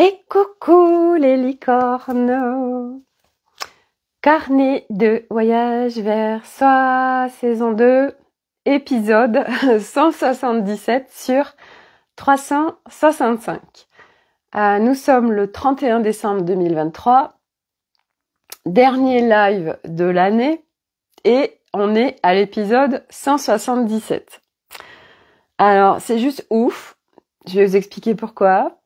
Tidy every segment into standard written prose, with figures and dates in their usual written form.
Et coucou les licornes! Carnet de voyage vers soi, saison 2, épisode 177 sur 365. Nous sommes le 31 décembre 2023, dernier live de l'année, et on est à l'épisode 177. Alors, c'est juste ouf, je vais vous expliquer pourquoi.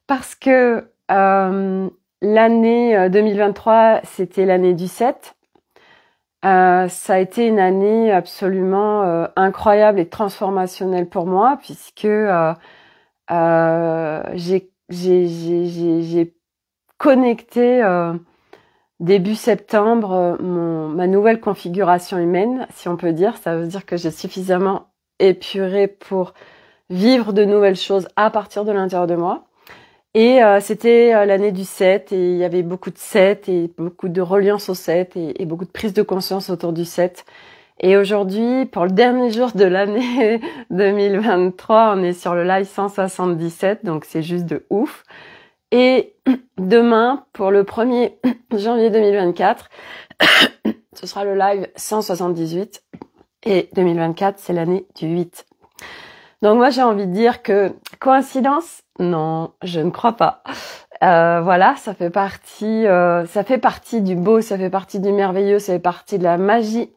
Parce que l'année 2023, c'était l'année du 7. Ça a été une année absolument incroyable et transformationnelle pour moi, puisque j'ai connecté début septembre ma nouvelle configuration humaine, si on peut dire. Ça veut dire que j'ai suffisamment épuré pour vivre de nouvelles choses à partir de l'intérieur de moi. Et c'était l'année du 7 et il y avait beaucoup de 7 et beaucoup de reliance au 7 et beaucoup de prise de conscience autour du 7. Et aujourd'hui, pour le dernier jour de l'année 2023, on est sur le live 177, donc c'est juste de ouf. Et demain, pour le 1er janvier 2024, ce sera le live 178 et 2024, c'est l'année du 8. Donc moi, j'ai envie de dire que coïncidence? Non, je ne crois pas. Voilà, ça fait partie du beau, ça fait partie du merveilleux, ça fait partie de la magie,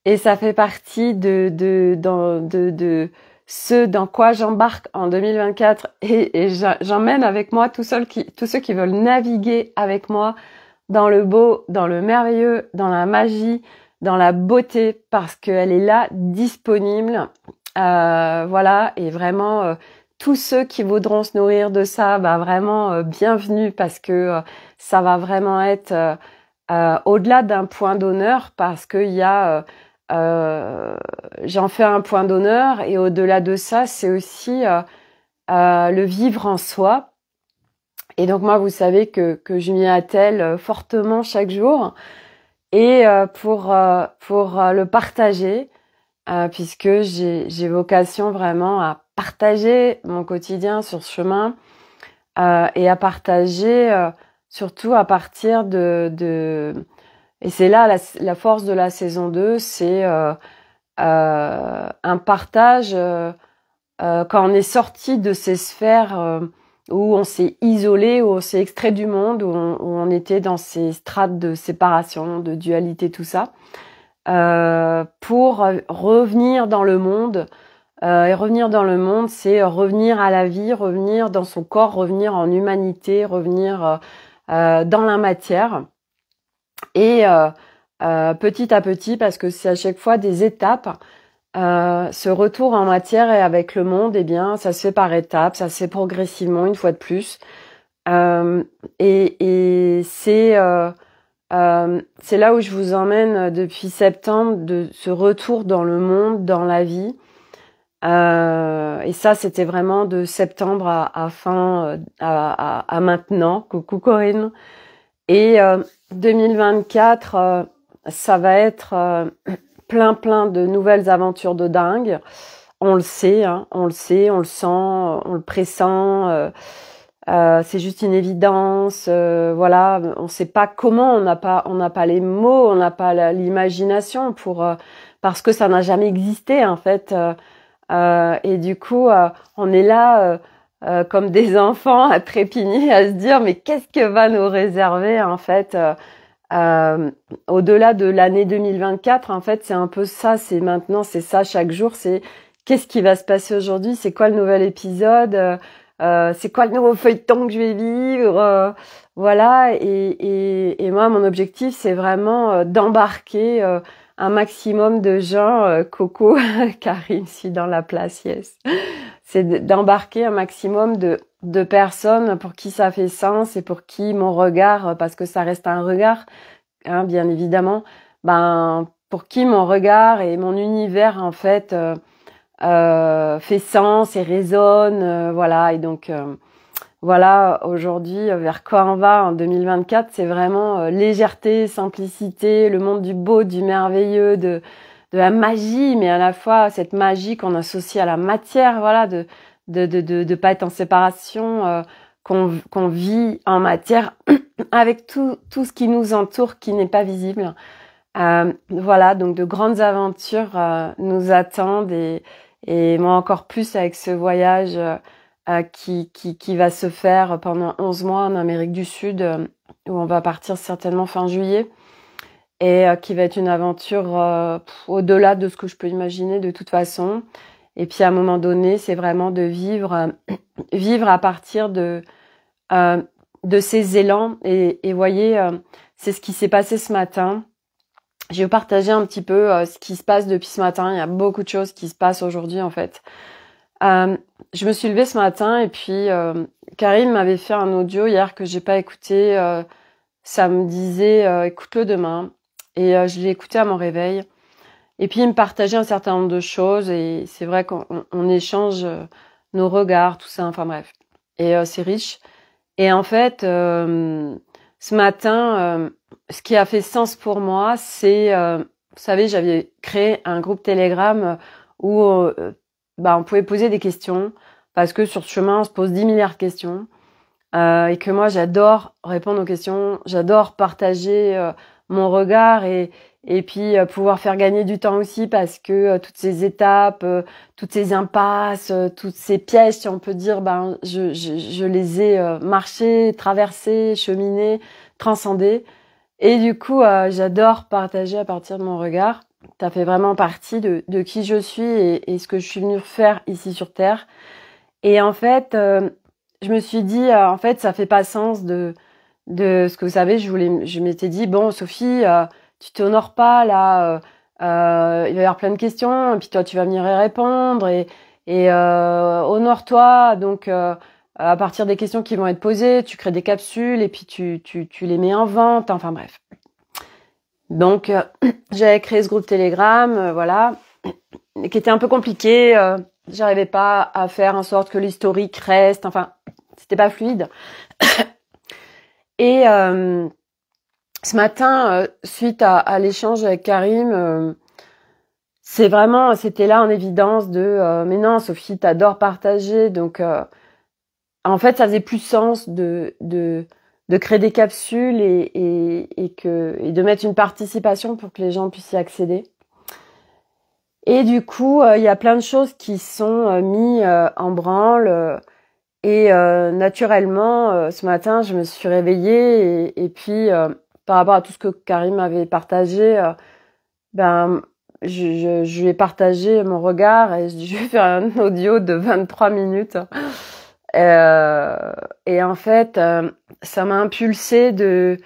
et ça fait partie de ce dans quoi j'embarque en 2024, et j'emmène avec moi tous ceux qui veulent naviguer avec moi dans le beau, dans le merveilleux, dans la magie, dans la beauté, parce qu'elle est là, disponible. Voilà, et vraiment tous ceux qui voudront se nourrir de ça, vraiment bienvenue, parce que ça va vraiment être au-delà d'un point d'honneur, parce qu'il y a j'en fais un point d'honneur, et au-delà de ça, c'est aussi le vivre en soi. Et donc moi, vous savez que je m'y attelle fortement chaque jour, et pour le partager. Puisque j'ai vocation vraiment à partager mon quotidien sur ce chemin, et à partager surtout à partir de et c'est là la force de la saison 2, c'est un partage quand on est sorti de ces sphères où on s'est isolé, où on s'est extrait du monde, où on était dans ces strates de séparation, de dualité, tout ça. Pour revenir dans le monde. Et revenir dans le monde, c'est revenir à la vie, revenir dans son corps, revenir en humanité, revenir dans la matière. Et petit à petit, parce que c'est à chaque fois des étapes, ce retour en matière et avec le monde, eh bien, ça se fait par étapes, ça se fait progressivement, une fois de plus. Et c'est là où je vous emmène depuis septembre, de ce retour dans le monde, dans la vie. Et ça, c'était vraiment de septembre à maintenant. Coucou Corinne. Et 2024, ça va être plein de nouvelles aventures de dingue. On le sait, hein, on le sent, on le pressent. C'est juste une évidence, voilà, on sait pas comment, on n'a pas les mots, on n'a pas l'imagination parce que ça n'a jamais existé en fait, et du coup on est là comme des enfants à trépigner, à se dire mais qu'est-ce que va nous réserver en fait au-delà de l'année 2024, en fait c'est un peu ça, c'est maintenant, c'est ça chaque jour, c'est qu'est-ce qui va se passer aujourd'hui, c'est quoi le nouvel épisode, c'est quoi le nouveau feuilleton que je vais vivre, voilà, et moi mon objectif c'est vraiment d'embarquer un maximum de gens, Coco, Karine, je suis dans la place, yes, c'est d'embarquer un maximum de personnes pour qui ça fait sens et pour qui mon regard, parce que ça reste un regard, hein, bien évidemment, pour qui mon regard et mon univers en fait fait sens et résonne, voilà. Et donc voilà, aujourd'hui vers quoi on va en 2024, c'est vraiment légèreté, simplicité, le monde du beau, du merveilleux, de la magie, mais à la fois cette magie qu'on associe à la matière, voilà, de pas être en séparation qu'on vit en matière avec tout ce qui nous entoure, qui n'est pas visible. Voilà, donc de grandes aventures nous attendent et moi encore plus avec ce voyage qui va se faire pendant 11 mois en Amérique du Sud, où on va partir certainement fin juillet, et qui va être une aventure au-delà de ce que je peux imaginer de toute façon. Et puis à un moment donné, c'est vraiment de vivre à partir de ces élans. Et voyez, c'est ce qui s'est passé ce matin. Je vais partager un petit peu ce qui se passe depuis ce matin. Il y a beaucoup de choses qui se passent aujourd'hui en fait. Je me suis levée ce matin et puis Karim m'avait fait un audio hier que j'ai pas écouté. Ça me disait écoute-le demain, et je l'ai écouté à mon réveil. Et puis il me partageait un certain nombre de choses et c'est vrai qu'on échange nos regards, tout ça. Enfin bref, et c'est riche. Et en fait, ce matin, ce qui a fait sens pour moi, c'est, vous savez, j'avais créé un groupe Telegram où on pouvait poser des questions, parce que sur ce chemin, on se pose 10 milliards de questions, et que moi, j'adore répondre aux questions, j'adore partager mon regard et puis pouvoir faire gagner du temps aussi, parce que toutes ces étapes, toutes ces impasses, toutes ces pièges, si on peut dire, je les ai marchés, traversés, cheminés, transcendés. Et du coup, j'adore partager à partir de mon regard. Ça fait vraiment partie de qui je suis et ce que je suis venue faire ici sur Terre. Et en fait, je me suis dit, en fait, ça fait pas sens de ce que vous savez. Je m'étais dit, bon, Sophie, tu t'honores pas là. Il va y avoir plein de questions, et puis toi, tu vas venir y répondre et honore-toi. Donc, à partir des questions qui vont être posées, tu crées des capsules et puis tu les mets en vente. Enfin bref. Donc, j'avais créé ce groupe Telegram, voilà, qui était un peu compliqué. J'arrivais pas à faire en sorte que l'historique reste. Enfin, c'était pas fluide. Et ce matin, suite à l'échange avec Karim, c'était là en évidence de mais non, Sophie, t'adores partager. Donc, en fait, ça faisait plus sens de créer des capsules et de mettre une participation pour que les gens puissent y accéder. Et du coup, il y a plein de choses qui sont mis en branle. Et naturellement, ce matin, je me suis réveillée et puis par rapport à tout ce que Karim avait partagé, je lui ai partagé mon regard et je lui ai fait un audio de 23 minutes. Et en fait, ça m'a impulsé de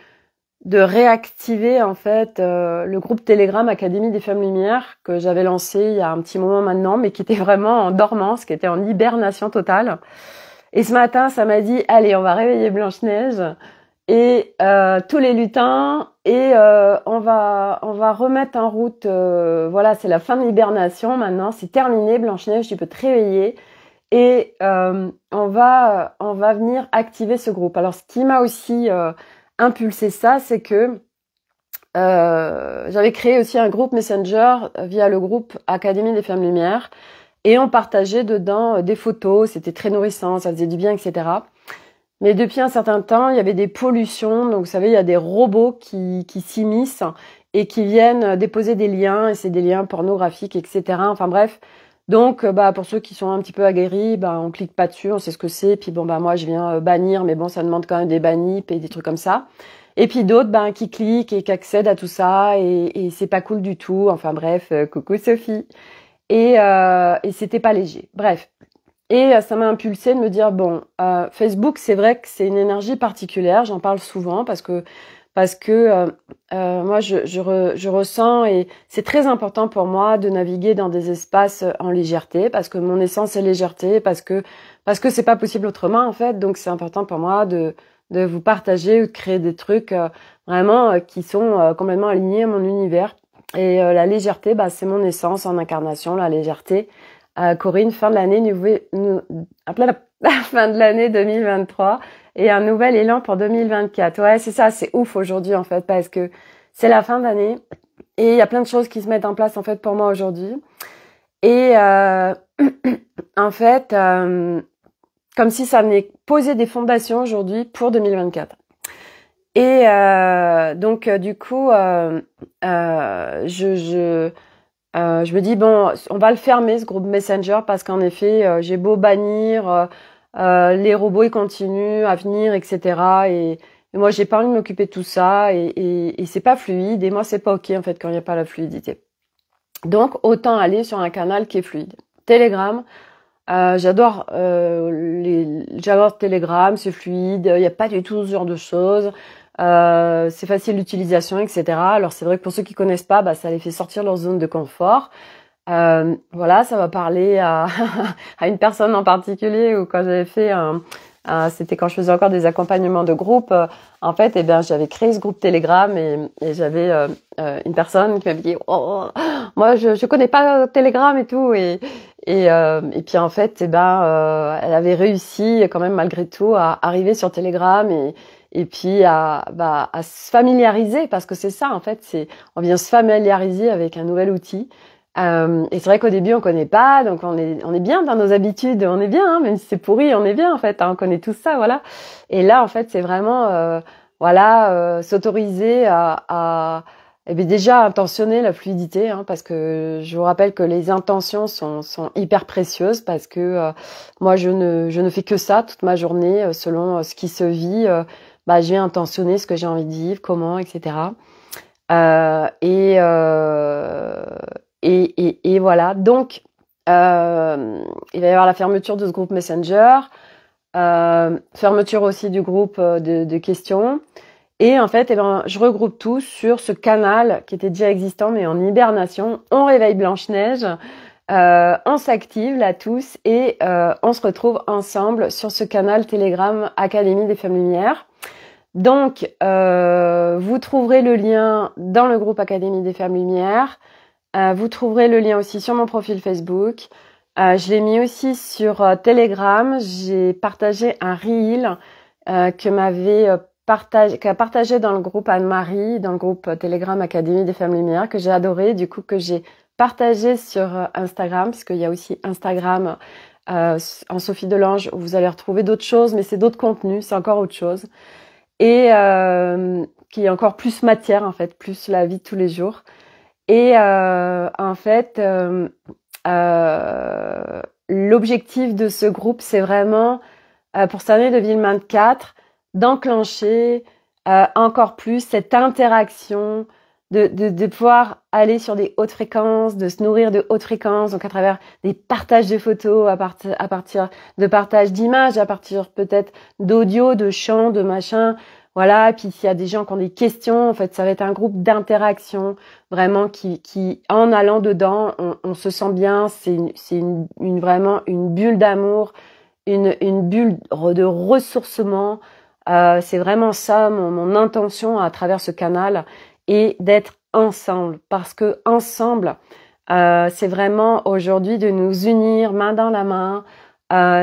réactiver en fait le groupe Telegram Académie des Femmes Lumière, que j'avais lancé il y a un petit moment maintenant, mais qui était vraiment en dormance, qui était en hibernation totale. Et ce matin, ça m'a dit, allez, on va réveiller Blanche-Neige et tous les lutins, et on va remettre en route. Voilà, c'est la fin de l'hibernation maintenant, c'est terminé. Blanche-Neige, tu peux te réveiller et on va venir activer ce groupe. Alors, ce qui m'a aussi impulsé ça, c'est que j'avais créé aussi un groupe Messenger via le groupe Académie des Femmes Lumière. Et on partageait dedans des photos, c'était très nourrissant, ça faisait du bien, etc. Mais depuis un certain temps, il y avait des pollutions. Donc, vous savez, il y a des robots qui s'immiscent et qui viennent déposer des liens, et c'est des liens pornographiques, etc. Enfin bref. Donc, pour ceux qui sont un petit peu aguerris, on clique pas dessus, on sait ce que c'est. Puis bon, moi, je viens bannir, mais bon, ça demande quand même des bannips et des trucs comme ça. Et puis d'autres, qui cliquent et qui accèdent à tout ça, et c'est pas cool du tout. Enfin bref, coucou Sophie. Et c'était pas léger. Bref. Et ça m'a impulsé de me dire, Facebook, c'est vrai que c'est une énergie particulière. J'en parle souvent parce que moi, je ressens, et c'est très important pour moi de naviguer dans des espaces en légèreté, parce que mon essence est légèreté, parce que c'est pas possible autrement, en fait. Donc, c'est important pour moi de vous partager ou de créer des trucs vraiment qui sont complètement alignés à mon univers. Et la légèreté, c'est mon essence en incarnation, la légèreté. Corinne, fin de l'année, la fin de l'année 2023 et un nouvel élan pour 2024. Ouais, c'est ça, c'est ouf aujourd'hui en fait, parce que c'est la fin d'année et il y a plein de choses qui se mettent en place en fait pour moi aujourd'hui. Et en fait, comme comme si ça venait poser des fondations aujourd'hui pour 2024. Et donc du coup, je me dis bon, on va le fermer ce groupe Messenger parce qu'en effet, j'ai beau bannir, les robots ils continuent à venir, etc. Et moi j'ai pas envie de m'occuper de tout ça et c'est pas fluide et moi c'est pas ok en fait quand il n'y a pas la fluidité. Donc autant aller sur un canal qui est fluide. Telegram, j'adore Telegram, c'est fluide, il n'y a pas du tout ce genre de choses. C'est facile d'utilisation, etc. Alors c'est vrai que pour ceux qui connaissent pas, bah, ça les fait sortir de leur zone de confort. Voilà, ça va parler à, à une personne en particulier ou quand j'avais fait c'était quand je faisais encore des accompagnements de groupe. En fait, eh bien, j'avais créé ce groupe Telegram et j'avais une personne qui m'avait dit moi je connais pas Telegram et tout et puis en fait, eh ben, elle avait réussi quand même malgré tout à arriver sur Telegram et puis à se familiariser parce que c'est ça en fait, on vient se familiariser avec un nouvel outil. Et c'est vrai qu'au début on connaît pas, donc on est bien dans nos habitudes, on est bien, hein, même si c'est pourri, on est bien en fait, hein, on connaît tout ça, voilà. Et là en fait c'est vraiment s'autoriser à et bien déjà intentionner la fluidité, hein, parce que je vous rappelle que les intentions sont hyper précieuses parce que moi je ne fais que ça toute ma journée selon ce qui se vit. Je vais intentionner ce que j'ai envie de vivre, comment, etc. Et voilà. Donc, il va y avoir la fermeture de ce groupe Messenger, fermeture aussi du groupe de questions. Et en fait, je regroupe tout sur ce canal qui était déjà existant, mais en hibernation. On réveille Blanche-Neige, on s'active là tous et on se retrouve ensemble sur ce canal Telegram Académie des Femmes Lumière. Donc, vous trouverez le lien dans le groupe Académie des Femmes Lumière. Vous trouverez le lien aussi sur mon profil Facebook. Je l'ai mis aussi sur Telegram. J'ai partagé un reel qu'a partagé dans le groupe Anne-Marie, dans le groupe Telegram Académie des Femmes Lumière, que j'ai adoré, du coup que j'ai partagé sur Instagram, puisqu'il y a aussi Instagram en Sophie Delange où vous allez retrouver d'autres choses, mais c'est d'autres contenus, c'est encore autre chose. Et qui est encore plus matière en fait, plus la vie de tous les jours. Et en fait, l'objectif de ce groupe, c'est vraiment pour cette année 2024 d'enclencher encore plus cette interaction, de pouvoir aller sur des hautes fréquences, de se nourrir de hautes fréquences, donc à travers des partages de photos, à partir de partages d'images, à partir peut-être d'audio, de chants, de machin. Voilà, et puis s'il y a des gens qui ont des questions, en fait, ça va être un groupe d'interaction vraiment qui en allant dedans, on se sent bien, c'est vraiment une bulle d'amour, une bulle de ressourcement. C'est vraiment ça mon intention à travers ce canal et d'être ensemble parce que ensemble, c'est vraiment aujourd'hui de nous unir main dans la main,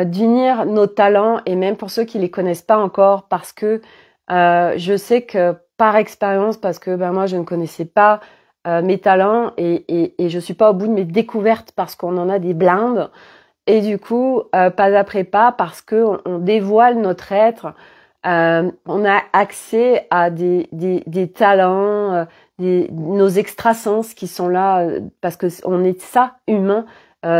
d'unir nos talents et même pour ceux qui les connaissent pas encore parce que je sais que par expérience, parce que moi je ne connaissais pas mes talents et je suis pas au bout de mes découvertes parce qu'on en a des blindes et du coup pas après pas parce que on dévoile notre être, on a accès à des talents, nos extrasens qui sont là parce que on est ça humain.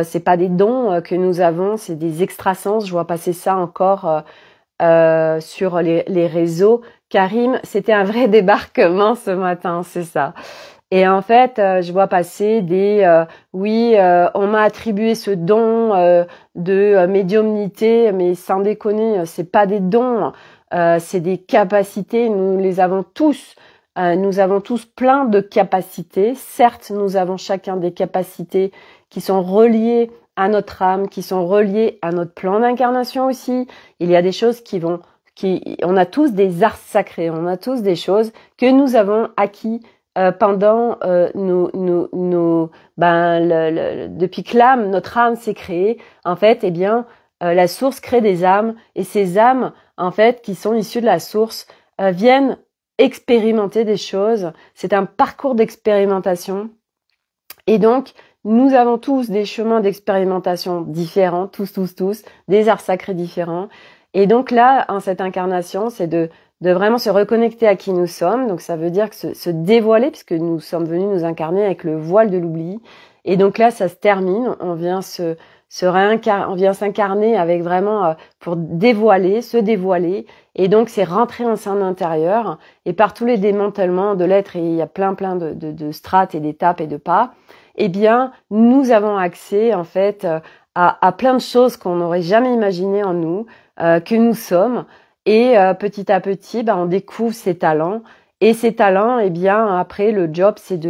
C'est pas des dons que nous avons, c'est des extrasens. Je vois passer ça encore. Sur les réseaux. Karim, c'était un vrai débarquement ce matin, c'est ça. Et en fait, je vois passer on m'a attribué ce don de médiumnité, mais sans déconner, c'est pas des dons, c'est des capacités. Nous les avons tous. Nous avons tous plein de capacités. Certes, nous avons chacun des capacités qui sont reliées à notre âme, qui sont reliées à notre plan d'incarnation aussi. Il y a des choses on a tous des arts sacrés, on a tous des choses que nous avons acquis pendant depuis que notre âme s'est créée. En fait, la source crée des âmes et ces âmes, en fait, qui sont issues de la source, viennent expérimenter des choses. C'est un parcours d'expérimentation. Et donc, Nous avons tous des chemins d'expérimentation différents, tous, des arts sacrés différents. Et donc là, en cette incarnation, c'est de vraiment se reconnecter à qui nous sommes. Donc ça veut dire que se dévoiler, puisque nous sommes venus nous incarner avec le voile de l'oubli. Et donc là, ça se termine. On vient on vient s'incarner avec vraiment pour dévoiler, se dévoiler. Et donc c'est rentrer en sein intérieur. Et par tous les démantèlements de l'être, et il y a plein de strates et d'étapes et de pas. Eh bien, nous avons accès en fait à plein de choses qu'on n'aurait jamais imaginées en nous, que nous sommes. Et petit à petit, on découvre ses talents. Et ces talents, eh bien, après, le job, c'est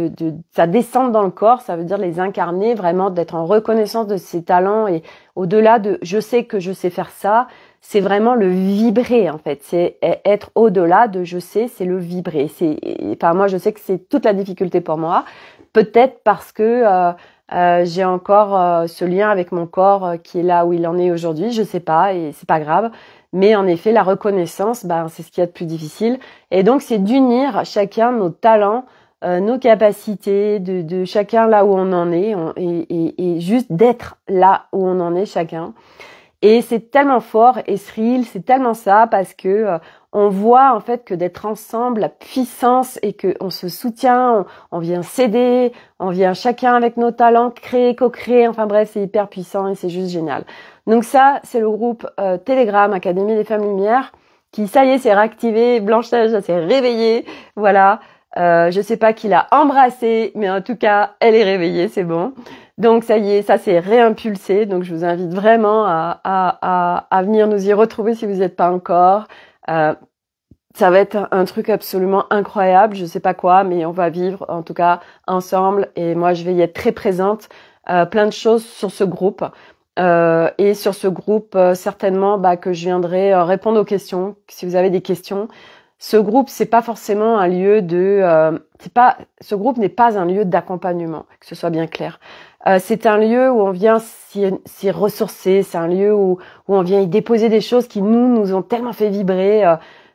ça descendre dans le corps, ça veut dire les incarner, vraiment d'être en reconnaissance de ces talents. Et au-delà de « je sais que je sais faire ça », c'est vraiment le vibrer, en fait. C'est être au-delà de « je sais », c'est le vibrer. Moi, je sais que c'est toute la difficulté pour moi. Peut-être parce que j'ai encore ce lien avec mon corps qui est là où il en est aujourd'hui, je sais pas, et c'est pas grave. Mais en effet, la reconnaissance, c'est ce qu'il y a de plus difficile. Et donc, c'est d'unir chacun nos talents, nos capacités, de chacun là où on en est, et juste d'être là où on en est chacun. Et c'est tellement fort, Esril, c'est tellement ça, parce que on voit en fait que d'être ensemble, la puissance, et que on se soutient, on vient s'aider, on vient chacun avec nos talents créer, co-créer. Enfin bref, c'est hyper puissant et c'est juste génial. Donc ça, c'est le groupe Telegram Académie des Femmes Lumière qui, ça y est, s'est réactivé. Blanche-Neige s'est réveillée. Voilà. Je sais pas qui l'a embrassée, mais en tout cas, elle est réveillée, c'est bon. Donc ça y est, ça s'est réimpulsé. Donc je vous invite vraiment à venir nous y retrouver si vous n'êtes pas encore. Ça va être un truc absolument incroyable. Je sais pas quoi, mais on va vivre en tout cas ensemble. Et moi, je vais y être très présente. Plein de choses sur ce groupe. Et sur ce groupe, certainement que je viendrai répondre aux questions. Si vous avez des questions. Ce groupe, c'est pas forcément un lieu ce groupe n'est pas un lieu d'accompagnement, que ce soit bien clair. C'est un lieu où on vient s'y ressourcer, c'est un lieu où on vient y déposer des choses qui nous ont tellement fait vibrer.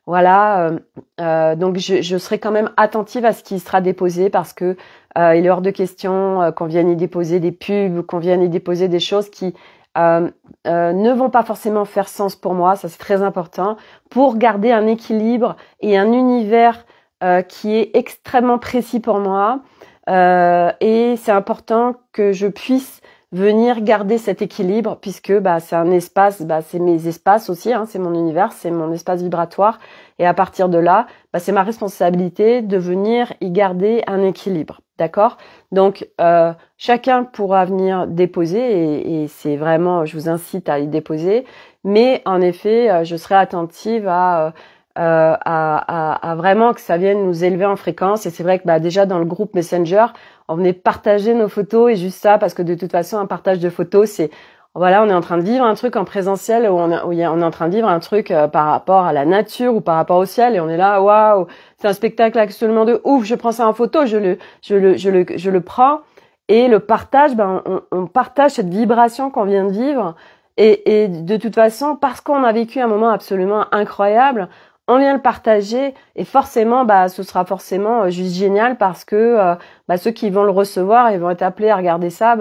Donc je serai quand même attentive à ce qui sera déposé parce que il est hors de question qu'on vienne y déposer des pubs, qu'on vienne y déposer des choses qui ne vont pas forcément faire sens pour moi, ça c'est très important, pour garder un équilibre et un univers qui est extrêmement précis pour moi. Et c'est important que je puisse venir garder cet équilibre puisque c'est un espace, c'est mes espaces aussi, c'est mon univers, c'est mon espace vibratoire. Et à partir de là, c'est ma responsabilité de venir y garder un équilibre. D'accord? Donc, chacun pourra venir déposer et c'est vraiment, je vous incite à y déposer. Mais en effet, je serai attentive à vraiment que ça vienne nous élever en fréquence. Et c'est vrai que déjà dans le groupe Messenger, on venait partager nos photos et juste ça, parce que de toute façon, un partage de photos, c'est voilà, on est en train de vivre un truc en présentiel où on est en train de vivre un truc par rapport à la nature ou par rapport au ciel et on est là, waouh, c'est un spectacle absolument de ouf. Je prends ça en photo, je le prends et le partage, on partage cette vibration qu'on vient de vivre et de toute façon, parce qu'on a vécu un moment absolument incroyable, on vient le partager et forcément, ce sera forcément juste génial parce que ceux qui vont le recevoir et vont être appelés à regarder ça,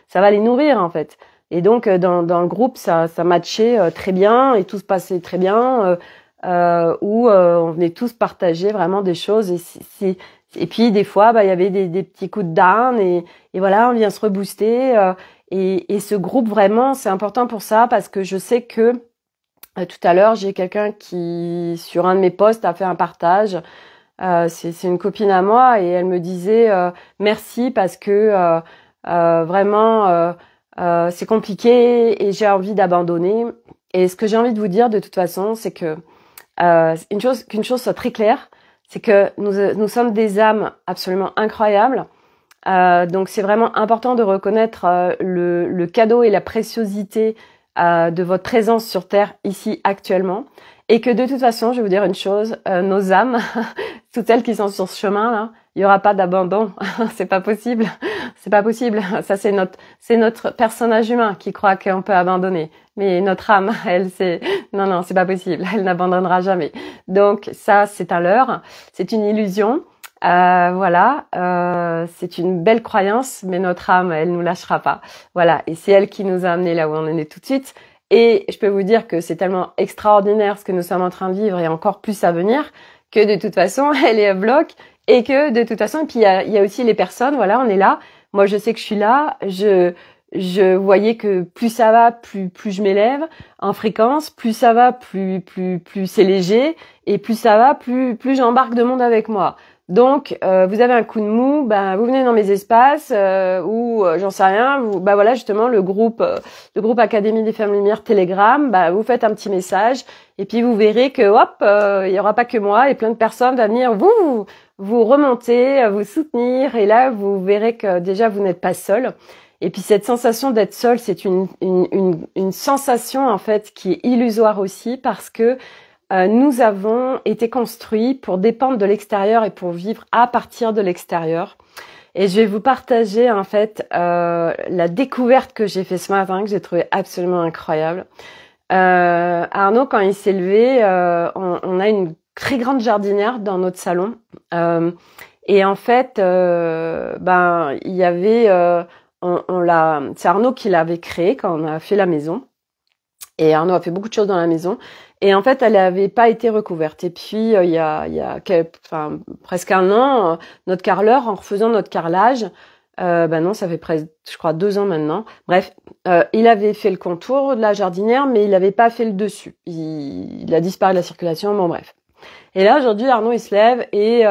ça va les nourrir en fait. Et donc dans le groupe, ça matchait très bien et tout se passait très bien, où on venait tous partager vraiment des choses et puis des fois il y avait des petits coups de down et voilà, on vient se rebooster et ce groupe vraiment c'est important pour ça parce que je sais que tout à l'heure j'ai quelqu'un qui sur un de mes posts a fait un partage. C'est une copine à moi et elle me disait merci parce que vraiment c'est compliqué et j'ai envie d'abandonner. Et ce que j'ai envie de vous dire de toute façon, c'est que qu'une chose soit très claire, c'est que nous sommes des âmes absolument incroyables. Donc c'est vraiment important de reconnaître le cadeau et la préciosité de votre présence sur Terre ici actuellement. Et que de toute façon, je vais vous dire une chose, nos âmes, toutes celles qui sont sur ce chemin là, il y aura pas d'abandon, c'est pas possible, c'est pas possible. Ça c'est notre personnage humain qui croit qu'on peut abandonner, mais notre âme, elle c'est non c'est pas possible, elle n'abandonnera jamais. Donc ça c'est un leurre, c'est une illusion. Voilà, c'est une belle croyance, mais notre âme, elle nous lâchera pas. Voilà, et c'est elle qui nous a amenés là où on en est tout de suite. Et je peux vous dire que c'est tellement extraordinaire ce que nous sommes en train de vivre et encore plus à venir que de toute façon, elle est à bloc et que de toute façon, et puis il y a aussi les personnes, voilà, on est là. Moi, je sais que je suis là, je voyais que plus ça va, plus je m'élève en fréquence, plus ça va, plus c'est léger, et plus ça va, plus j'embarque de monde avec moi. Donc, vous avez un coup de mou, ben vous venez dans mes espaces ou j'en sais rien. Bah voilà justement le groupe Académie des Femmes Lumière Telegram. Bah vous faites un petit message et puis vous verrez que hop, il y aura pas que moi et plein de personnes à venir vous remonter, vous soutenir et là vous verrez que déjà vous n'êtes pas seul. Et puis cette sensation d'être seul, c'est une sensation en fait qui est illusoire aussi parce que nous avons été construits pour dépendre de l'extérieur et pour vivre à partir de l'extérieur. Et je vais vous partager en fait la découverte que j'ai fait ce matin, que j'ai trouvé absolument incroyable. Arnaud, quand il s'est levé, on a une très grande jardinière dans notre salon. Et en fait, il y avait... c'est Arnaud qui l'avait créé quand on a fait la maison. Et Arnaud a fait beaucoup de choses dans la maison. Et en fait, elle n'avait pas été recouverte. Et puis, il y a presque un an, notre carreleur, en refaisant notre carrelage, non, ça fait presque, je crois, 2 ans maintenant. Bref, il avait fait le contour de la jardinière, mais il n'avait pas fait le dessus. Il a disparu de la circulation, bon bref. Et là, aujourd'hui, Arnaud, il se lève et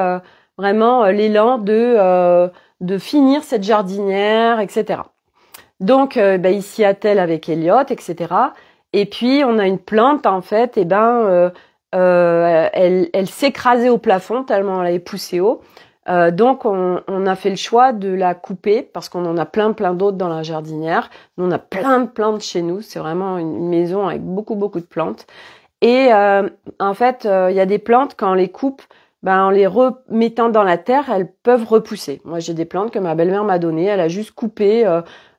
vraiment l'élan de finir cette jardinière, etc. Donc, il s'y attelle avec Elliot, etc. Et puis, on a une plante, en fait, elle s'écrasait au plafond tellement elle avait poussé haut. Donc, on a fait le choix de la couper parce qu'on en a plein d'autres dans la jardinière. Nous, on a plein de plantes chez nous. C'est vraiment une maison avec beaucoup de plantes. Et en fait, il y a des plantes, quand on les coupe, en les remettant dans la terre, elles peuvent repousser. Moi, j'ai des plantes que ma belle-mère m'a données. Elle a juste coupé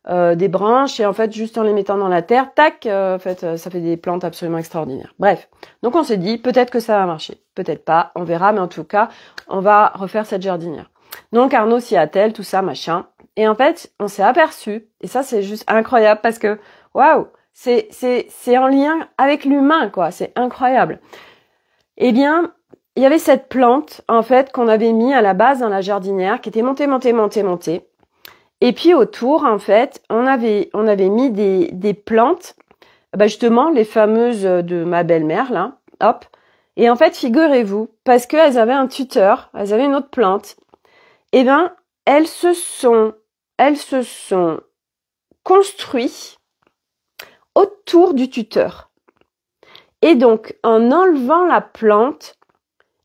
des branches et en fait, juste en les mettant dans la terre, tac, en fait, ça fait des plantes absolument extraordinaires. Bref, donc on s'est dit, peut-être que ça va marcher, peut-être pas, on verra, mais en tout cas, on va refaire cette jardinière. Donc Arnaud s'y attelle, tout ça, machin. Et en fait, on s'est aperçu, et ça c'est juste incroyable parce que, waouh, c'est en lien avec l'humain, quoi, c'est incroyable. Eh bien, il y avait cette plante, en fait, qu'on avait mis à la base dans la jardinière, qui était montée. Et puis autour, en fait, on avait mis des plantes, justement les fameuses de ma belle-mère là, hop. Et en fait, figurez-vous, parce qu'elles avaient un tuteur, elles avaient une autre plante, elles se sont construites autour du tuteur. Et donc, en enlevant la plante,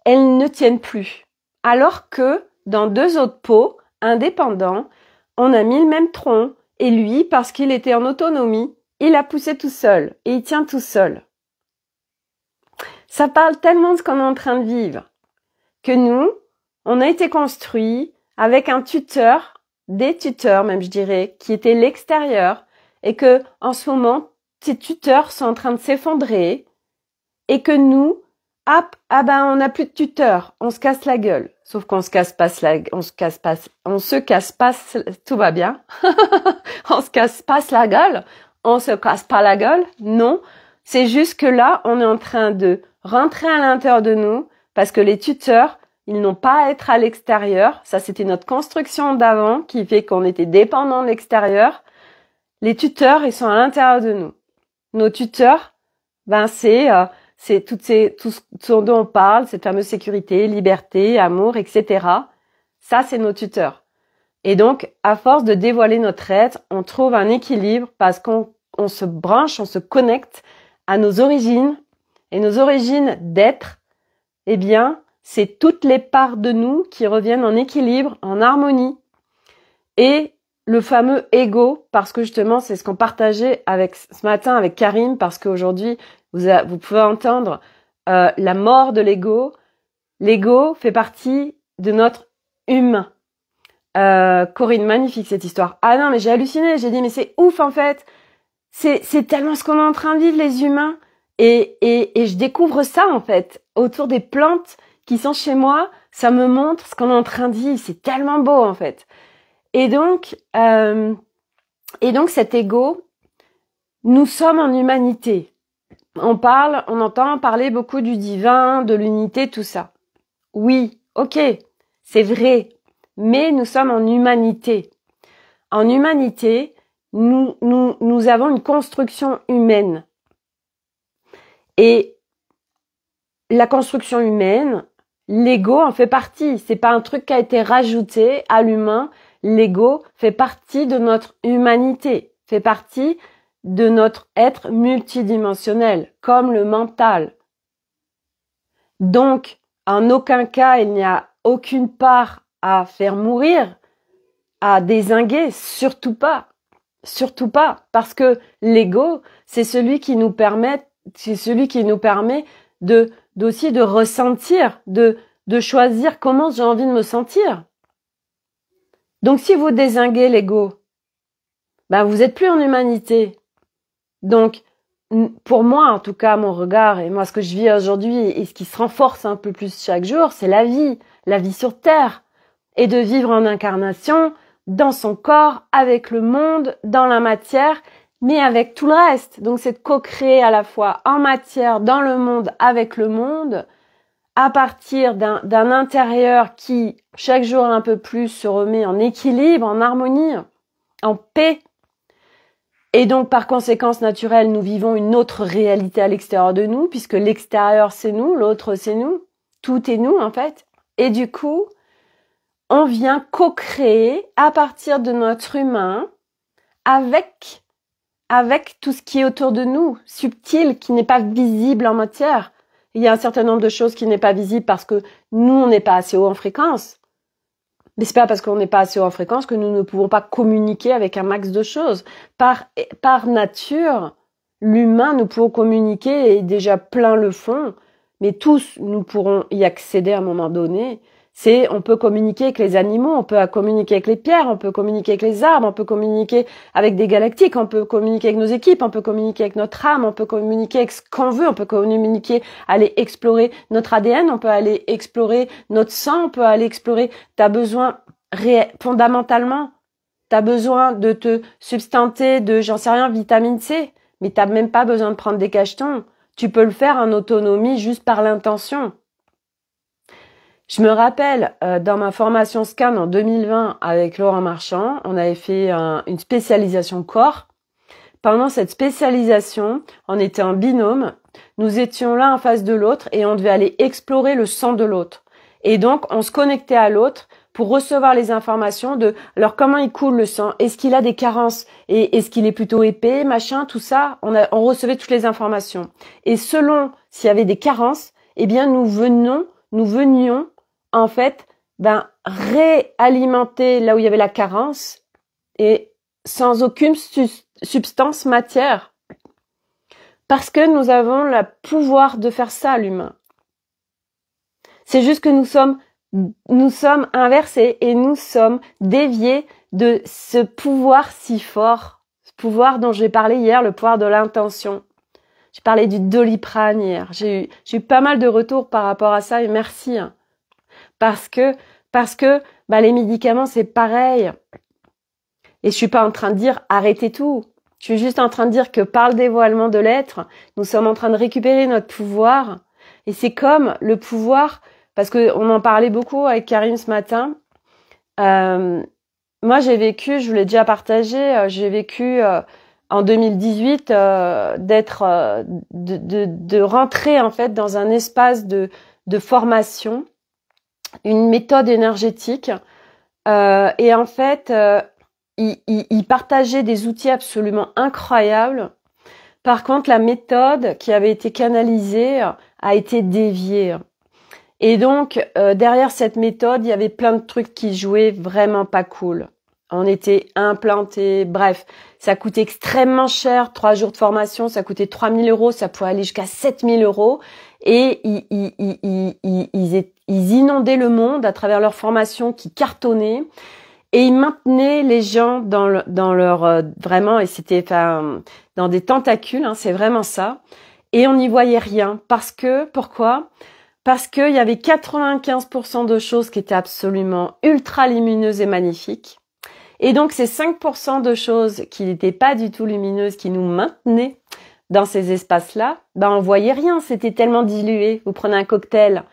elles ne tiennent plus. Alors que dans 2 autres pots indépendants, on a mis le même tronc et lui, parce qu'il était en autonomie, il a poussé tout seul et il tient tout seul. Ça parle tellement de ce qu'on est en train de vivre que nous, on a été construits avec un tuteur, des tuteurs même je dirais, qui étaient l'extérieur et que en ce moment, ces tuteurs sont en train de s'effondrer et que nous, on n'a plus de tuteur, on se casse la gueule. Sauf qu'on se casse pas, tout va bien. On se casse pas la gueule, on se casse pas la gueule. Non, c'est juste que là, on est en train de rentrer à l'intérieur de nous parce que les tuteurs, ils n'ont pas à être à l'extérieur. Ça, c'était notre construction d'avant qui fait qu'on était dépendant de l'extérieur. Les tuteurs, ils sont à l'intérieur de nous. Nos tuteurs, c'est tout ce dont on parle, cette fameuse sécurité, liberté, amour, etc. Ça, c'est nos tuteurs. Et donc, à force de dévoiler notre être, on trouve un équilibre parce qu'on se branche, on se connecte à nos origines. Et nos origines d'être, c'est toutes les parts de nous qui reviennent en équilibre, en harmonie. Et le fameux ego, parce que justement, c'est ce qu'on partageait ce matin avec Karim, parce qu'aujourd'hui, vous pouvez entendre la mort de l'ego. L'ego fait partie de notre humain. Corinne, magnifique cette histoire. Ah non, mais j'ai halluciné, j'ai dit mais c'est ouf en fait. C'est tellement ce qu'on est en train de vivre les humains. Et je découvre ça en fait autour des plantes qui sont chez moi, ça me montre ce qu'on est en train de vivre. C'est tellement beau, en fait. Et donc cet ego, nous sommes en humanité. On entend parler beaucoup du divin, de l'unité, tout ça. Oui, ok, c'est vrai, mais nous sommes en humanité. En humanité, nous avons une construction humaine. Et la construction humaine, l'ego en fait partie. C'est pas un truc qui a été rajouté à l'humain. L'ego fait partie de notre humanité, fait partie de notre être multidimensionnel, comme le mental. Donc, en aucun cas, il n'y a aucune part à faire mourir, à dézinguer, surtout pas. Surtout pas, parce que l'ego, c'est celui qui nous permet aussi de ressentir, de choisir comment j'ai envie de me sentir. Donc si vous dézinguez l'ego, ben vous êtes plus en humanité. Donc pour moi, en tout cas, mon regard et moi ce que je vis aujourd'hui et ce qui se renforce un peu plus chaque jour, c'est la vie sur Terre, et de vivre en incarnation, dans son corps, avec le monde, dans la matière, mais avec tout le reste. Donc c'est de co-créer à la fois en matière, dans le monde, avec le monde, à partir d'un intérieur qui, chaque jour un peu plus, se remet en équilibre, en harmonie, en paix. Et donc, par conséquence naturelle, nous vivons une autre réalité à l'extérieur de nous, puisque l'extérieur, c'est nous, l'autre, c'est nous. Tout est nous, en fait. Et du coup, on vient co-créer à partir de notre humain avec tout ce qui est autour de nous, subtil, qui n'est pas visible en matière. Il y a un certain nombre de choses qui n'est pas visible parce que nous, on n'est pas assez haut en fréquence. Mais c'est pas parce qu'on n'est pas assez haut en fréquence que nous ne pouvons pas communiquer avec un max de choses. Par nature, l'humain, nous pouvons communiquer et déjà plein le font, mais tous, nous pourrons y accéder à un moment donné. On peut communiquer avec les animaux, on peut communiquer avec les pierres, on peut communiquer avec les arbres, on peut communiquer avec des galactiques, on peut communiquer avec nos équipes, on peut communiquer avec notre âme, on peut communiquer avec ce qu'on veut, on peut communiquer, aller explorer notre ADN, on peut aller explorer notre sang, on peut aller explorer. T'as besoin, fondamentalement, t'as besoin de te substanter de, j'en sais rien, vitamine C, mais t'as même pas besoin de prendre des cachetons. Tu peux le faire en autonomie juste par l'intention. Je me rappelle, dans ma formation scan en 2020 avec Laurent Marchand, on avait fait une spécialisation corps. Pendant cette spécialisation, on était en binôme. Nous étions l'un en face de l'autre et on devait aller explorer le sang de l'autre. Et donc, on se connectait à l'autre pour recevoir les informations de alors comment il coule le sang, est-ce qu'il a des carences et est-ce qu'il est plutôt épais, machin, tout ça. On recevait toutes les informations. Et selon s'il y avait des carences, eh bien nous venions en fait, réalimenter là où il y avait la carence et sans aucune substance matière. Parce que nous avons le pouvoir de faire ça, l'humain. C'est juste que nous sommes inversés et nous sommes déviés de ce pouvoir si fort, ce pouvoir dont j'ai parlé hier, le pouvoir de l'intention. J'ai parlé du Doliprane hier. J'ai eu pas mal de retours par rapport à ça et merci. Parce que les médicaments, c'est pareil. Et je suis pas en train de dire arrêtez tout. Je suis juste en train de dire que par le dévoilement de l'être, nous sommes en train de récupérer notre pouvoir. Et c'est comme le pouvoir, parce que on en parlait beaucoup avec Karim ce matin. Moi, j'ai vécu, je vous l'ai déjà partagé, j'ai vécu en 2018 de rentrer en fait dans un espace de formation, une méthode énergétique, et en fait il partageait des outils absolument incroyables. Par contre, la méthode qui avait été canalisée a été déviée. Et donc, derrière cette méthode, il y avait plein de trucs qui jouaient vraiment pas cool. On était implantés, bref, ça coûtait extrêmement cher, 3 jours de formation, ça coûtait 3 000 €, ça pouvait aller jusqu'à 7 000 €. Et ils inondaient le monde à travers leur formation qui cartonnait. Et ils maintenaient les gens dans leur vraiment, et c'était dans des tentacules, hein, c'est vraiment ça. Et on n'y voyait rien. Pourquoi ? parce qu'il y avait 95% de choses qui étaient absolument ultra lumineuses et magnifiques. Et donc, ces 5% de choses qui n'étaient pas du tout lumineuses, qui nous maintenaient dans ces espaces-là, on voyait rien, c'était tellement dilué. Vous prenez un cocktail,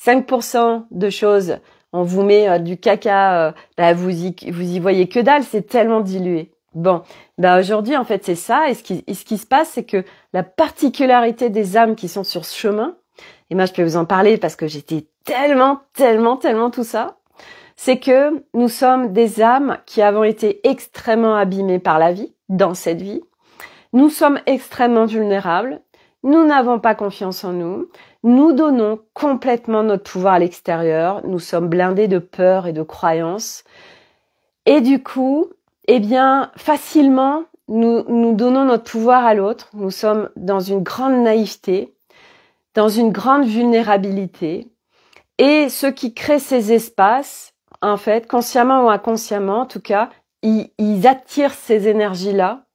5% de choses, on vous met du caca, vous y voyez que dalle, c'est tellement dilué. Bon, aujourd'hui, en fait, c'est ça. Et ce qui se passe, c'est que la particularité des âmes qui sont sur ce chemin, et moi, je peux vous en parler parce que j'étais tellement tout ça, c'est que nous sommes des âmes qui avons été extrêmement abîmées par la vie, dans cette vie. Nous sommes extrêmement vulnérables. Nous n'avons pas confiance en nous. Nous donnons complètement notre pouvoir à l'extérieur. Nous sommes blindés de peur et de croyances. Et du coup, facilement, nous donnons notre pouvoir à l'autre. Nous sommes dans une grande naïveté, dans une grande vulnérabilité. Et ceux qui créent ces espaces, en fait, consciemment ou inconsciemment, en tout cas, ils attirent ces énergies-là,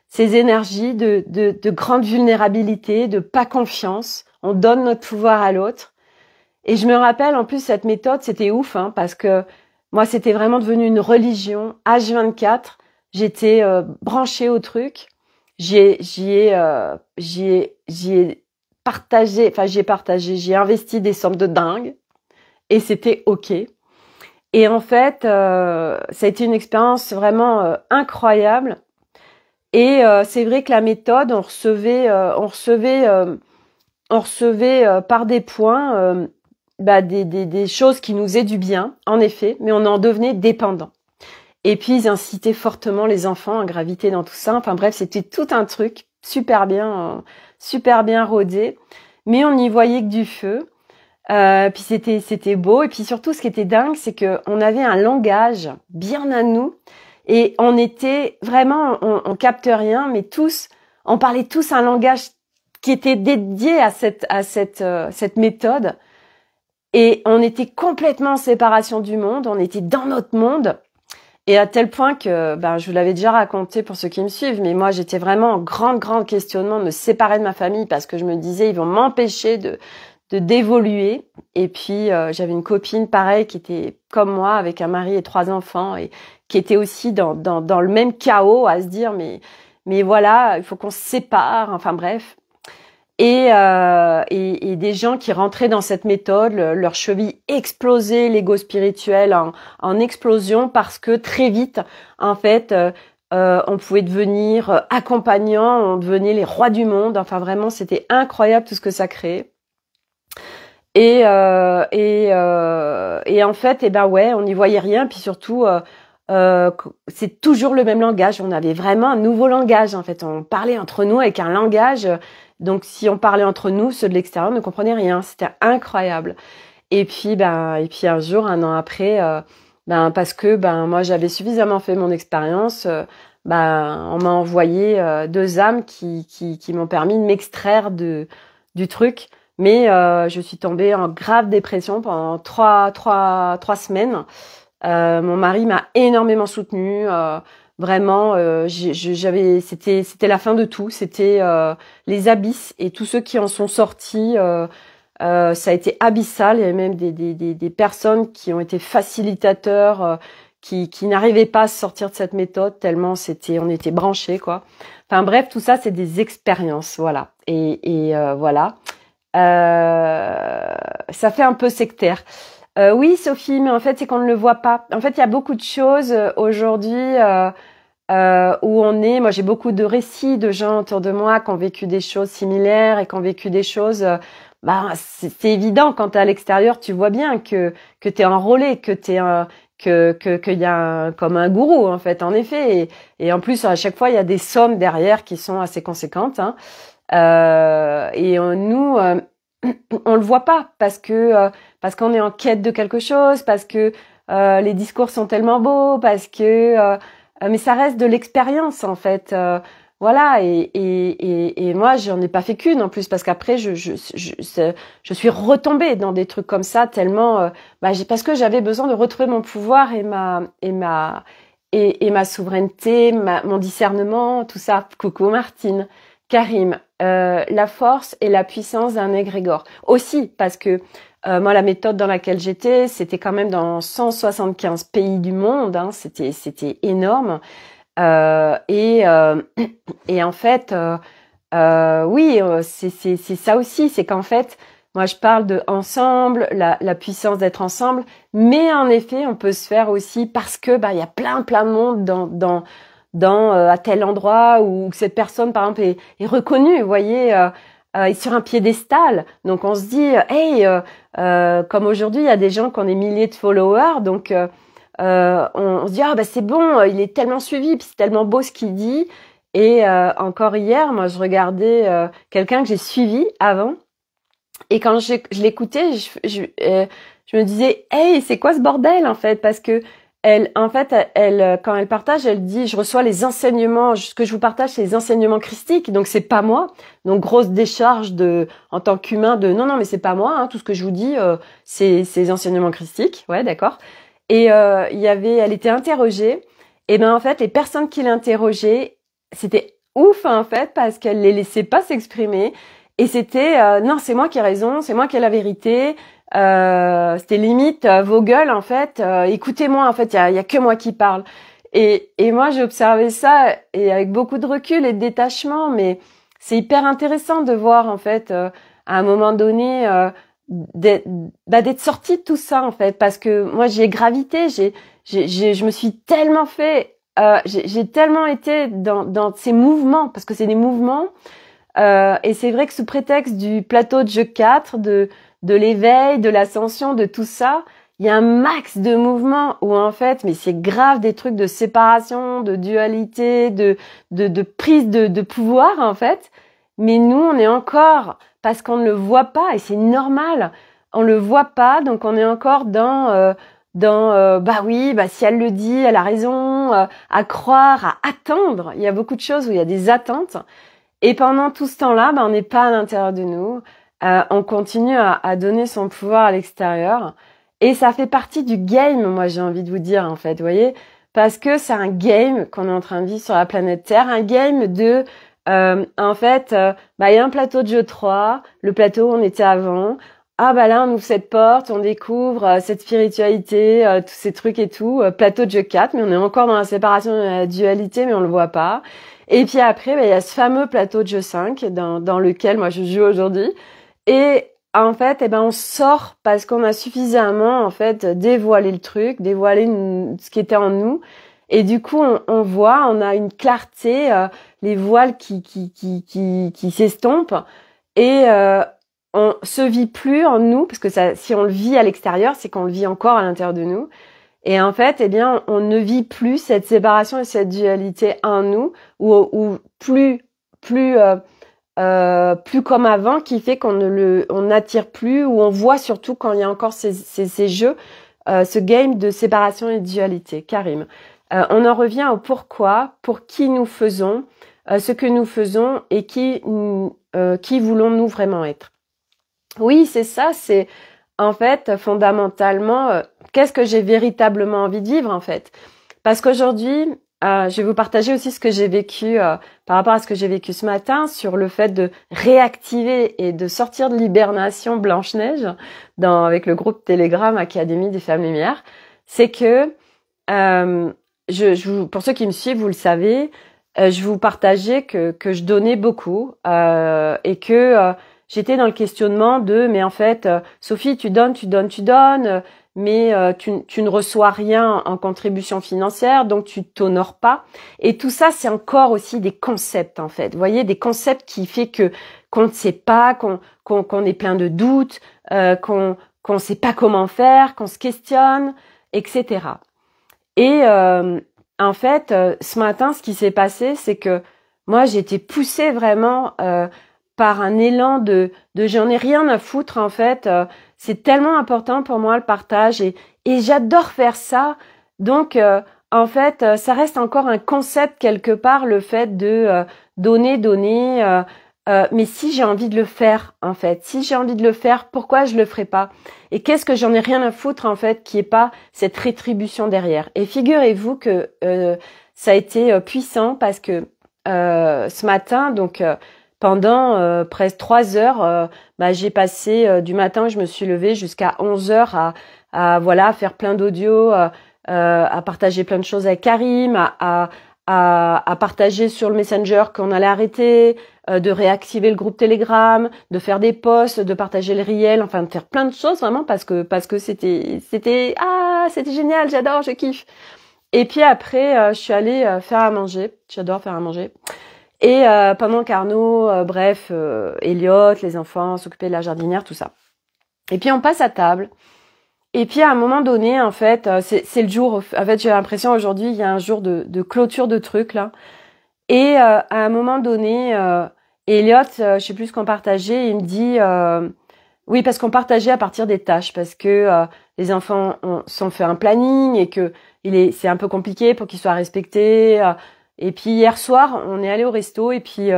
ces énergies de grande vulnérabilité, de pas confiance. On donne notre pouvoir à l'autre. Et je me rappelle, en plus, cette méthode, c'était ouf, parce que moi, c'était vraiment devenu une religion. H24, j'étais branchée au truc. J'y ai investi des sommes de dingue. Et c'était OK. Et en fait, ça a été une expérience vraiment incroyable. Et c'est vrai que la méthode, on recevait par des points des choses qui nous faisaient du bien, en effet, mais on en devenait dépendant. Et puis ils incitaient fortement les enfants à graviter dans tout ça. Enfin bref, c'était tout un truc super bien rodé, mais on n'y voyait que du feu. Puis c'était beau. Et puis surtout, ce qui était dingue, c'est que on avait un langage bien à nous. Et on était vraiment, on capte rien, mais on parlait tous un langage qui était dédié à cette méthode. Et on était complètement en séparation du monde, on était dans notre monde. Et à tel point que, je vous l'avais déjà raconté pour ceux qui me suivent, mais moi j'étais vraiment en grand questionnement de me séparer de ma famille parce que je me disais, ils vont m'empêcher d'évoluer. Et puis j'avais une copine pareille qui était comme moi, avec un mari et 3 enfants, et qui était aussi dans le même chaos, à se dire mais voilà, il faut qu'on se sépare, enfin bref. Et des gens qui rentraient dans cette méthode, leur cheville explosait, l'ego spirituel en explosion, parce que très vite, en fait, on pouvait devenir accompagnant, on devenait les rois du monde. Enfin vraiment, c'était incroyable tout ce que ça créait. Et en fait, on n'y voyait rien. Puis surtout, c'est toujours le même langage. On avait vraiment un nouveau langage. En fait, on parlait entre nous avec un langage. Donc, si on parlait entre nous, ceux de l'extérieur ne comprenaient rien. C'était incroyable. Et puis un jour, 1 an après, parce que moi j'avais suffisamment fait mon expérience, on m'a envoyé 2 âmes qui m'ont permis de m'extraire du truc. Mais je suis tombée en grave dépression pendant 3 semaines. Mon mari m'a énormément soutenue. Vraiment, c'était la fin de tout. C'était les abysses, et tous ceux qui en sont sortis, ça a été abyssal. Il y avait même des personnes qui ont été facilitateurs, qui n'arrivaient pas à sortir de cette méthode tellement on était branchés, quoi. Enfin bref, tout ça, c'est des expériences, voilà. Et voilà. Ça fait un peu sectaire. Oui, Sophie, mais en fait, c'est qu'on ne le voit pas. En fait, il y a beaucoup de choses aujourd'hui où on est. Moi, j'ai beaucoup de récits de gens autour de moi qui ont vécu des choses similaires et qui ont vécu des choses. C'est évident, quand t'es à l'extérieur, tu vois bien que t'es enrôlé, que qu'il y a comme un gourou, en fait, en effet. Et en plus, à chaque fois, il y a des sommes derrière qui sont assez conséquentes. Et nous, on le voit pas parce qu'on est en quête de quelque chose, parce que les discours sont tellement beaux, mais ça reste de l'expérience, en fait. Voilà, et moi j'en ai pas fait qu'une en plus, parce qu'après je suis retombée dans des trucs comme ça tellement parce que j'avais besoin de retrouver mon pouvoir et ma souveraineté, mon discernement, tout ça. Coucou Martine, Karim, la force et la puissance d'un égrégore. Aussi parce que moi, la méthode dans laquelle j'étais, c'était quand même dans 175 pays du monde, hein, c'était énorme. Et en fait, oui, c'est ça aussi, c'est qu'en fait, moi je parle de ensemble, la puissance d'être ensemble, mais en effet, on peut se faire aussi parce que bah il y a plein de monde dans à tel endroit où cette personne par exemple est reconnue, vous voyez, est sur un piédestal. Donc on se dit, hey, comme aujourd'hui, il y a des gens qui ont des milliers de followers, donc on se dit ah bah c'est bon, il est tellement suivi, puis c'est tellement beau ce qu'il dit. Et encore hier, moi je regardais quelqu'un que j'ai suivi avant, et quand je l'écoutais, je me disais hey, c'est quoi ce bordel en fait, parce que elle, en fait, elle, quand elle partage, elle dit je reçois les enseignements, ce que je vous partage, c'est les enseignements christiques, donc c'est pas moi. Donc grosse décharge de, en tant qu'humain, de non mais c'est pas moi, hein, tout ce que je vous dis, c'est les enseignements christiques, ouais d'accord. Et elle était interrogée. Et ben en fait, les personnes qui l'interrogeaient, c'était ouf en fait parce qu'elle les laissait pas s'exprimer. Et c'était non, c'est moi qui ai raison, c'est moi qui ai la vérité. C'était limite vos gueules en fait. Écoutez-moi en fait, il y a que moi qui parle. Et moi j'ai observé ça et avec beaucoup de recul et de détachement, mais c'est hyper intéressant de voir en fait à un moment donné. D'être sortie de tout ça en fait, parce que moi j'y ai gravité, je me suis tellement fait, j'ai tellement été dans ces mouvements, parce que c'est des mouvements, et c'est vrai que sous prétexte du plateau de jeu 4, de l'éveil, de l'ascension, de tout ça, il y a un max de mouvements où en fait, mais c'est grave des trucs de séparation, de dualité, de prise de pouvoir en fait, mais nous on est encore parce qu'on ne le voit pas et c'est normal. On le voit pas, donc on est encore dans bah oui, bah si elle le dit, elle a raison, à croire, à attendre. Il y a beaucoup de choses où il y a des attentes. Et pendant tout ce temps-là, bah on n'est pas à l'intérieur de nous. On continue à donner son pouvoir à l'extérieur. Et ça fait partie du game, moi j'ai envie de vous dire en fait, vous voyez, parce que c'est un game qu'on est en train de vivre sur la planète Terre, un game de en fait, bah il y a un plateau de jeu 3, le plateau où on était avant. Ah bah là on ouvre cette porte, on découvre cette spiritualité, tous ces trucs et tout, plateau de jeu 4, mais on est encore dans la séparation de la dualité, mais on le voit pas. Et puis après, bah, il y a ce fameux plateau de jeu 5 dans lequel moi je joue aujourd'hui. Et en fait, eh ben on sort parce qu'on a suffisamment en fait dévoilé le truc, dévoilé ce qui était en nous. Et du coup, on voit, on a une clarté, les voiles qui s'estompent et on se vit plus en nous, parce que ça, si on le vit à l'extérieur, c'est qu'on le vit encore à l'intérieur de nous. Et en fait, eh bien, on ne vit plus cette séparation et cette dualité en nous, ou plus comme avant, qui fait on n'attire plus, ou on voit surtout quand il y a encore ces jeux, ce game de séparation et de dualité. Karim. On en revient au pourquoi, pour qui nous faisons, ce que nous faisons et qui voulons-nous vraiment être. Oui, c'est ça, c'est en fait fondamentalement qu'est-ce que j'ai véritablement envie de vivre en fait. Parce qu'aujourd'hui, je vais vous partager aussi ce que j'ai vécu par rapport à ce que j'ai vécu ce matin sur le fait de réactiver et de sortir de l'hibernation Blanche-Neige avec le groupe Telegram Académie des Femmes Lumière. C'est que pour ceux qui me suivent, vous le savez, je vous partageais que je donnais beaucoup et que j'étais dans le questionnement mais en fait, Sophie, tu donnes, mais tu ne reçois rien en contribution financière, donc tu t'honores pas. Et tout ça, c'est encore aussi des concepts en fait. Vous voyez, des concepts qui fait qu'on ne sait pas, qu'on est plein de doutes, qu'on ne sait pas comment faire, qu'on se questionne, etc. Et en fait, ce matin, ce qui s'est passé, c'est que moi, j'ai été poussée vraiment par un élan de j'en ai rien à foutre en fait. C'est tellement important pour moi le partage et j'adore faire ça. Donc en fait, ça reste encore un concept quelque part, le fait de donner. Mais si j'ai envie de le faire, en fait, si j'ai envie de le faire, pourquoi je le ferai pas? Et qu'est-ce que j'en ai rien à foutre, en fait, qui est pas cette rétribution derrière? Et figurez-vous que ça a été puissant parce que ce matin, donc pendant presque 3 heures. J'ai passé du matin où je me suis levée jusqu'à 11 heures à voilà, faire plein d'audios, à partager plein de choses avec Karim, à partager sur le Messenger qu'on allait arrêter, de réactiver le groupe Telegram, de faire des posts, de partager le réel, enfin de faire plein de choses vraiment parce que c'était génial, j'adore, je kiffe. Et puis après je suis allée faire à manger, j'adore faire à manger. Et pendant qu'Arnaud, Elliot, les enfants s'occupaient de la jardinière, tout ça. Et puis on passe à table. Et puis à un moment donné, en fait, c'est le jour. En fait, j'ai l'impression aujourd'hui, il y a un jour de clôture de trucs là. Et à un moment donné, Elliot, je sais plus ce qu'on partageait, il me dit, oui, parce qu'on partageait à partir des tâches, parce que les enfants sont fait un planning et que c'est un peu compliqué pour qu'ils soient respectés. Et puis hier soir, on est allé au resto et puis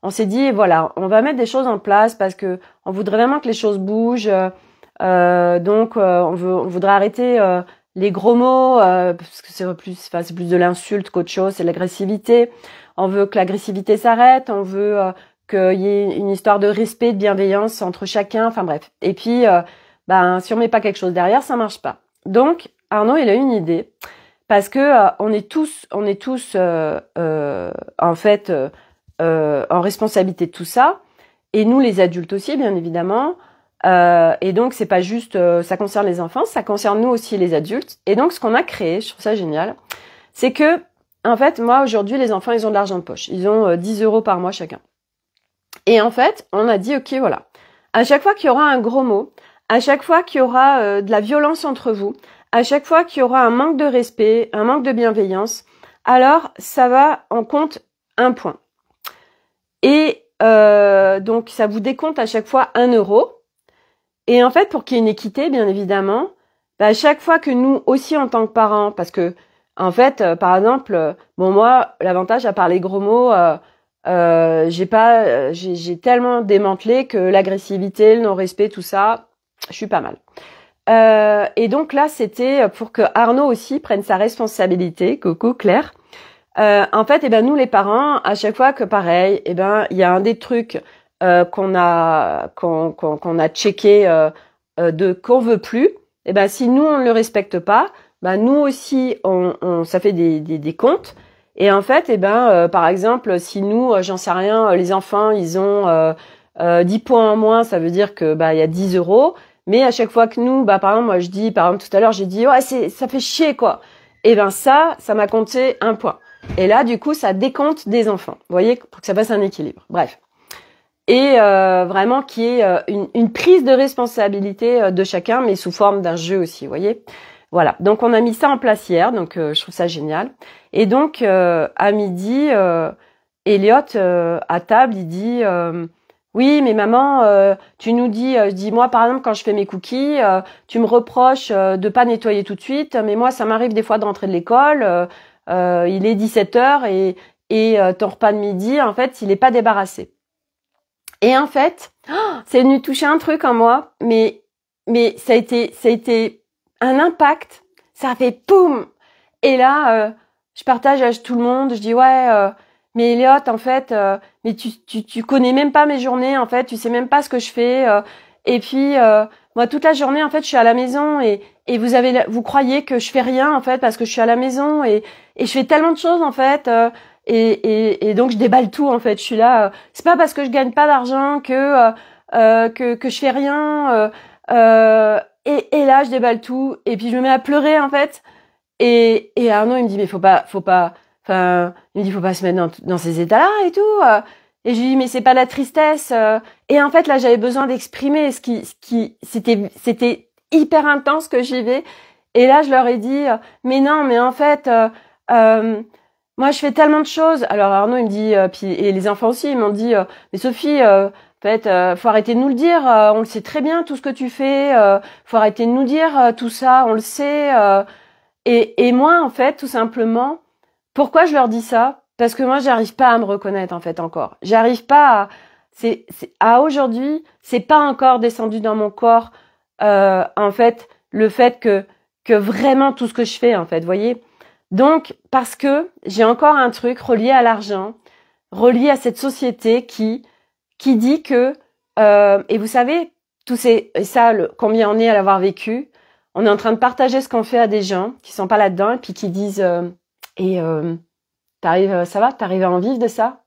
on s'est dit, voilà, on va mettre des choses en place parce que on voudrait vraiment que les choses bougent. Donc on voudrait arrêter les gros mots parce que c'est plus de l'insulte qu'autre chose, c'est l'agressivité. On veut que l'agressivité s'arrête, on veut qu'il y ait une histoire de respect, de bienveillance entre chacun, enfin bref. Et puis si on met pas quelque chose derrière, ça marche pas. Donc Arnaud, il a une idée parce que on est tous en fait en responsabilité de tout ça et nous les adultes aussi bien évidemment. Et donc c'est pas juste ça concerne les enfants, ça concerne nous aussi les adultes. Et donc ce qu'on a créé, je trouve ça génial, c'est que en fait moi aujourd'hui les enfants ils ont de l'argent de poche, ils ont 10 € par mois chacun. Et en fait on a dit ok voilà, à chaque fois qu'il y aura un gros mot, à chaque fois qu'il y aura de la violence entre vous, à chaque fois qu'il y aura un manque de respect, un manque de bienveillance, alors ça va en compte un point. Et donc ça vous décompte à chaque fois 1 €. Et en fait, pour qu'il y ait une équité, bien évidemment, à chaque fois que nous aussi en tant que parents, parce que en fait, par exemple, moi, l'avantage à part les gros mots, j'ai tellement démantelé que l'agressivité, le non-respect, tout ça, je suis pas mal. Et donc là, c'était pour que Arnaud aussi prenne sa responsabilité. Coucou Claire. En fait, nous les parents, à chaque fois que pareil, il y a un des trucs qu'on a checké qu'on veut plus, si nous on ne le respecte pas, nous aussi ça fait des comptes. Et en fait, par exemple, si nous, j'en sais rien, les enfants ils ont 10 points en moins, ça veut dire que il y a 10 €. Mais à chaque fois que nous, par exemple, moi je dis, par exemple tout à l'heure, j'ai dit ouais ça fait chier quoi. Et ça m'a compté 1 point. Et là du coup ça décompte des enfants. Vous voyez, pour que ça fasse un équilibre. Bref. Et vraiment qui est une prise de responsabilité de chacun, mais sous forme d'un jeu aussi, vous voyez. Voilà, donc on a mis ça en place hier, donc je trouve ça génial. Et donc à midi, Elliot à table, il dit oui, mais maman, tu nous dis, je dis moi par exemple quand je fais mes cookies, tu me reproches de pas nettoyer tout de suite, mais moi ça m'arrive des fois de rentrer de l'école, il est 17h et ton repas de midi en fait il est pas débarrassé. Et en fait, c'est venu toucher un truc en moi, mais ça a été un impact. Ça a fait poum. Et là, je partage avec tout le monde. Je dis ouais, mais Elliot, en fait, mais tu connais même pas mes journées. En fait, tu sais même pas ce que je fais. Et puis moi, toute la journée, en fait, je suis à la maison et vous croyez que je fais rien en fait parce que je suis à la maison et je fais tellement de choses en fait. Et donc je déballe tout en fait. Je suis là. C'est pas parce que je gagne pas d'argent que je fais rien. Et là je déballe tout. Et puis je me mets à pleurer en fait. Et Arnaud il me dit mais faut pas. Enfin il me dit faut pas se mettre dans ces états-là et tout. Et je lui dis mais c'est pas la tristesse. Et en fait là j'avais besoin d'exprimer ce qui c'était hyper intense que j'y vais. Et là je leur ai dit mais non mais en fait moi, je fais tellement de choses. Alors Arnaud, il me dit, et les enfants aussi, ils m'ont dit, mais Sophie, faut arrêter de nous le dire. On le sait très bien tout ce que tu fais. Faut arrêter de nous dire tout ça. On le sait. Et moi, en fait, tout simplement, pourquoi je leur dis ça? Parce que moi, j'arrive pas à me reconnaître en fait encore. J'arrive pas à aujourd'hui, c'est pas encore descendu dans mon corps. En fait, le fait que vraiment tout ce que je fais, en fait, voyez. Donc, parce que j'ai encore un truc relié à l'argent, relié à cette société qui qui dit que, et vous savez, combien on est à l'avoir vécu, on est en train de partager ce qu'on fait à des gens qui sont pas là-dedans et puis qui disent, ça va, t'arrives à en vivre de ça?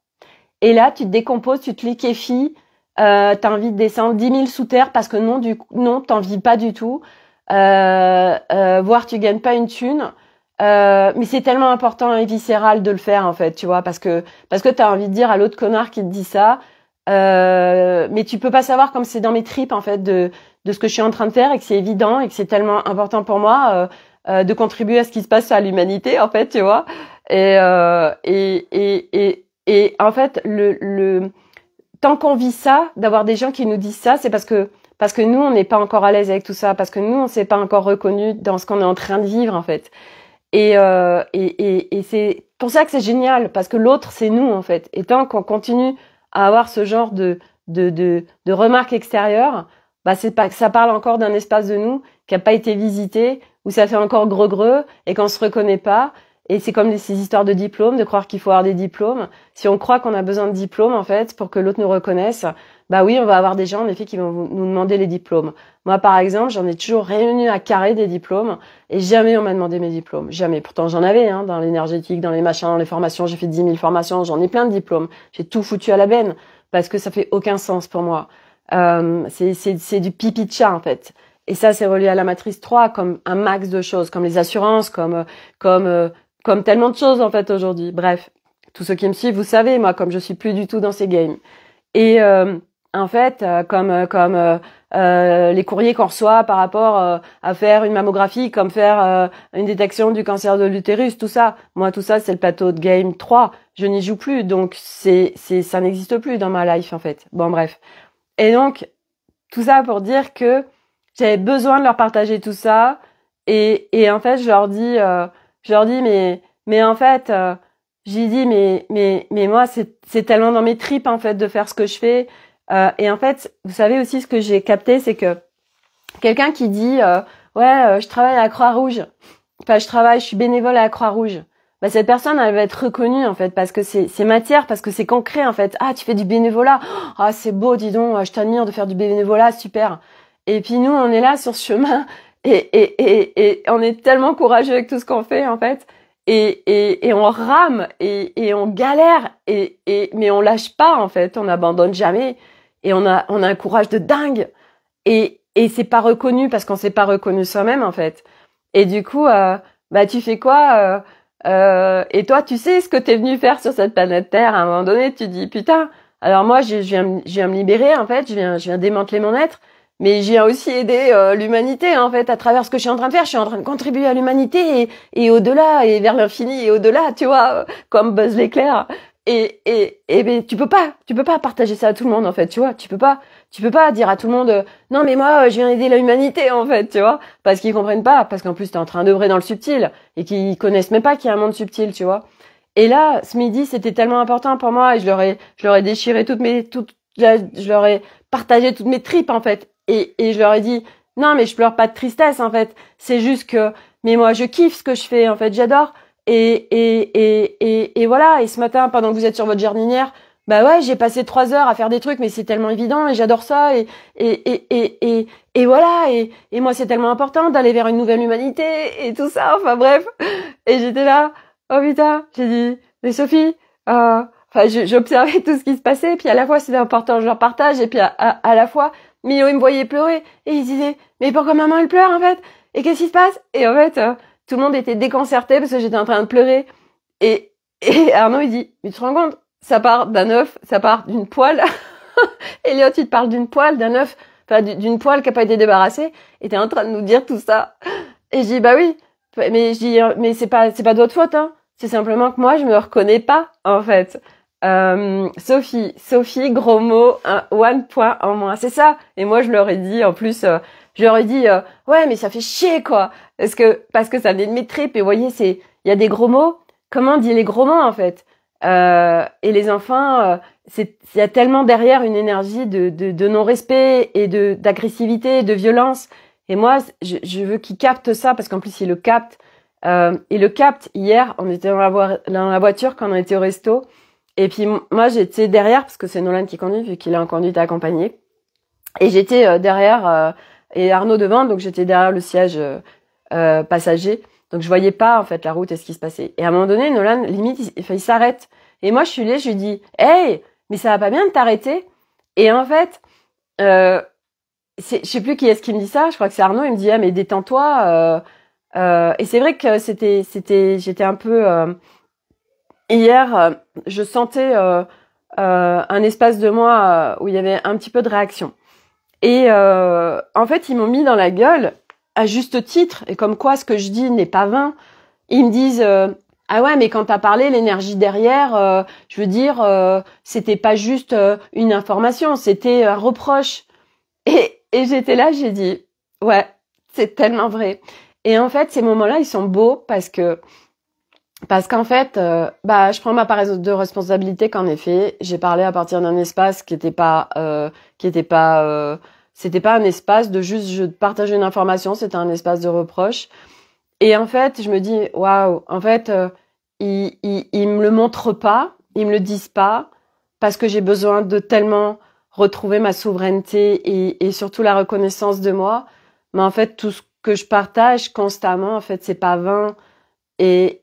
Et là, tu te décomposes, tu te liquéfies, t'as envie de descendre 10 000 sous terre parce que non, t'en vis pas du tout, voire tu gagnes pas une thune. Mais c'est tellement important et viscéral de le faire, en fait, tu vois, parce que t'as envie de dire à l'autre connard qui te dit ça, mais tu peux pas savoir comme c'est dans mes tripes, en fait, de ce que je suis en train de faire et que c'est évident et que c'est tellement important pour moi, de contribuer à ce qui se passe à l'humanité, en fait, tu vois. Et en fait, tant qu'on vit ça, d'avoir des gens qui nous disent ça, c'est parce que nous, on n'est pas encore à l'aise avec tout ça, parce que nous, on s'est pas encore reconnu dans ce qu'on est en train de vivre, en fait. Et c'est pour ça que c'est génial, parce que l'autre, c'est nous, en fait. Et tant qu'on continue à avoir ce genre de remarques extérieures, bah, c'est pas que ça parle encore d'un espace de nous qui a pas été visité, où ça fait encore greu et qu'on se reconnaît pas. Et c'est comme ces histoires de diplômes, de croire qu'il faut avoir des diplômes. Si on croit qu'on a besoin de diplômes, en fait, pour que l'autre nous reconnaisse, bah oui, on va avoir des gens, en effet, qui vont nous demander les diplômes. Moi, par exemple, j'en ai toujours réuni à carré des diplômes et jamais on m'a demandé mes diplômes. Jamais. Pourtant, j'en avais, hein, dans l'énergétique, dans les machins, dans les formations. J'ai fait 10 000 formations. J'en ai plein de diplômes. J'ai tout foutu à la benne parce que ça fait aucun sens pour moi. C'est du pipi de chat, en fait. Et ça, c'est relié à la matrice 3 comme un max de choses, comme les assurances, comme tellement de choses, en fait, aujourd'hui. Bref. Tous ceux qui me suivent, vous savez, moi, comme je suis plus du tout dans ces games. Et, en fait, comme les courriers qu'on reçoit par rapport à faire une mammographie, comme faire une détection du cancer de l'utérus, tout ça. Moi, tout ça, c'est le plateau de game 3. Je n'y joue plus, donc ça n'existe plus dans ma life, en fait. Bon, bref. Et donc, tout ça pour dire que j'avais besoin de leur partager tout ça. Et en fait, je leur dis, mais en fait, j'ai dit, mais moi, c'est tellement dans mes tripes, en fait, de faire ce que je fais. Et en fait, vous savez aussi ce que j'ai capté, c'est que quelqu'un qui dit je travaille à la Croix-Rouge, enfin je suis bénévole à la Croix-Rouge, bah cette personne elle va être reconnue en fait parce que c'est matière, parce que c'est concret en fait. Ah, tu fais du bénévolat, ah c'est beau, dis donc, je t'admire de faire du bénévolat, super. Et puis nous on est là sur ce chemin et on est tellement courageux avec tout ce qu'on fait en fait. Et on rame et on galère mais on lâche pas en fait, on n'abandonne jamais et on a un courage de dingue et c'est pas reconnu parce qu'on s'est pas reconnu soi-même en fait. Et du coup bah tu fais quoi et toi tu sais ce que t'es venu faire sur cette planète Terre. À un moment donné tu dis putain, alors moi je viens me libérer en fait, je viens démanteler mon être. Mais j'ai aussi aidé l'humanité en fait à travers ce que je suis en train de faire. Je suis en train de contribuer à l'humanité et au-delà et vers l'infini et au-delà, tu vois, comme Buzz l'éclair. Et mais tu peux pas partager ça à tout le monde en fait, tu vois. Tu peux pas dire à tout le monde non mais moi je viens aider l'humanité en fait, tu vois, parce qu'ils comprennent pas, parce qu'en plus t'es en train d'œuvrer dans le subtil et qu'ils connaissent même pas qu'il y a un monde subtil, tu vois. Et là, ce midi, c'était tellement important pour moi et je leur ai déchiré je leur ai partagé toutes mes tripes en fait. Et je leur ai dit non mais je pleure pas de tristesse en fait, c'est juste que mais moi je kiffe ce que je fais en fait, j'adore et voilà. Et ce matin pendant que vous êtes sur votre jardinière, bah ouais j'ai passé 3 heures à faire des trucs mais c'est tellement évident et j'adore ça et voilà et moi c'est tellement important d'aller vers une nouvelle humanité et tout ça, enfin bref. Et j'étais là, oh putain, j'ai dit mais Sophie enfin j'observais tout ce qui se passait, puis à la fois c'était important je leur partage et puis à la fois Milo, il me voyait pleurer et il disait mais pourquoi maman elle pleure en fait, et qu'est-ce qui se passe? Et en fait tout le monde était déconcerté parce que j'étais en train de pleurer et Arnaud il dit mais tu te rends compte, ça part d'un œuf, ça part d'une poêle. Elliot il te parle d'une poêle, d'un œuf, enfin d'une poêle qui a pas été débarrassée et t'es en train de nous dire tout ça. Et je dis bah oui, mais je dis mais c'est pas de votre faute hein, c'est simplement que moi je me reconnais pas en fait. Sophie, gros mot, one point en moins, c'est ça. Et moi je leur ai dit, en plus, je leur ai dit, ouais mais ça fait chier quoi, parce que ça venait de mes tripes. Et vous voyez, il y a des gros mots. Comment on dit les gros mots en fait? Et les enfants, il y a tellement derrière une énergie de non-respect et d'agressivité, de violence. Et moi, je veux qu'ils captent ça parce qu'en plus ils le captent. Ils le captent. Hier, on était dans la voiture quand on était au resto. Et puis moi j'étais derrière parce que c'est Nolan qui conduit vu qu'il est en conduite accompagnée. Et j'étais derrière et Arnaud devant, donc j'étais derrière le siège passager. Donc je voyais pas en fait la route et ce qui se passait. Et à un moment donné, Nolan limite il s'arrête. Et moi je suis là, je lui dis hey, mais ça va pas bien de t'arrêter. Et en fait, je sais plus qui est-ce qui me dit ça. Je crois que c'est Arnaud. Il me dit ah mais détends-toi. Et c'est vrai que j'étais un peu hier, je sentais un espace de moi où il y avait un petit peu de réaction. Et en fait, ils m'ont mis dans la gueule à juste titre. Et comme quoi, ce que je dis n'est pas vain. Ils me disent ah ouais, mais quand t'as parlé, l'énergie derrière, je veux dire, c'était pas juste une information, c'était un reproche. Et j'étais là, j'ai dit ouais, c'est tellement vrai. Et en fait, ces moments-là, ils sont beaux parce qu'en fait, je prends ma part de responsabilité qu'en effet, j'ai parlé à partir d'un espace qui était pas, c'était pas un espace de juste je partager une information, c'était un espace de reproche. Et en fait, je me dis waouh, en fait, ils me le montrent pas, ils me le disent pas, parce que j'ai besoin de tellement retrouver ma souveraineté et surtout la reconnaissance de moi. Mais en fait, tout ce que je partage constamment, en fait, c'est pas vain. Et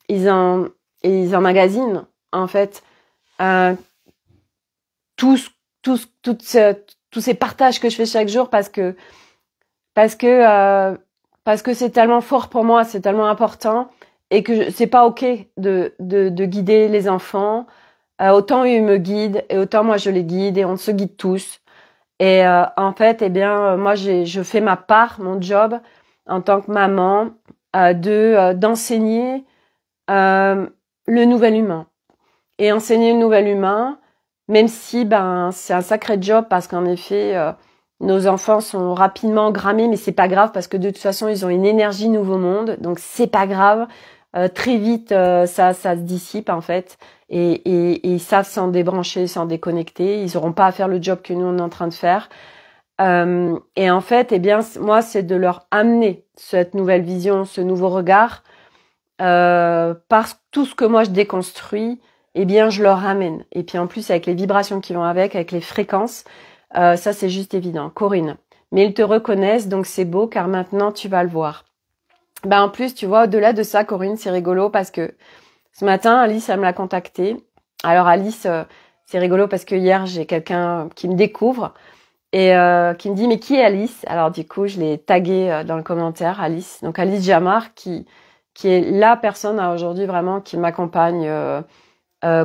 ils emmagasinent en fait euh, tous tous ces partages que je fais chaque jour parce que parce que c'est tellement fort pour moi, c'est tellement important et que c'est pas ok de guider les enfants. Autant ils me guident et autant moi je les guide et on se guide tous. Et en fait, eh bien, moi je fais ma part, mon job en tant que maman d'enseigner le nouvel humain. Et enseigner le nouvel humain, même si c'est un sacré job parce qu'en effet nos enfants sont rapidement grammés, mais c'est pas grave parce que de toute façon ils ont une énergie nouveau monde, donc c'est pas grave. Très vite ça se dissipe en fait et ils savent s'en débrancher, s'en déconnecter. Ils auront pas à faire le job que nous on est en train de faire. Et en fait, eh bien, moi, c'est de leur amener cette nouvelle vision, ce nouveau regard, parce que tout ce que moi je déconstruis, eh bien, je leur ramène. Et puis en plus, avec les vibrations qui vont avec les fréquences, ça c'est juste évident. Corinne, mais ils te reconnaissent, donc c'est beau car maintenant tu vas le voir. En plus, tu vois, au-delà de ça, Corinne, c'est rigolo parce que ce matin, Alice, elle me l'a contactée. Alors Alice, c'est rigolo parce que hier, j'ai quelqu'un qui me découvre et qui me dit mais qui est Alice? Alors du coup je l'ai tagué dans le commentaire Alice, donc Alice Jamar qui est la personne aujourd'hui vraiment qui m'accompagne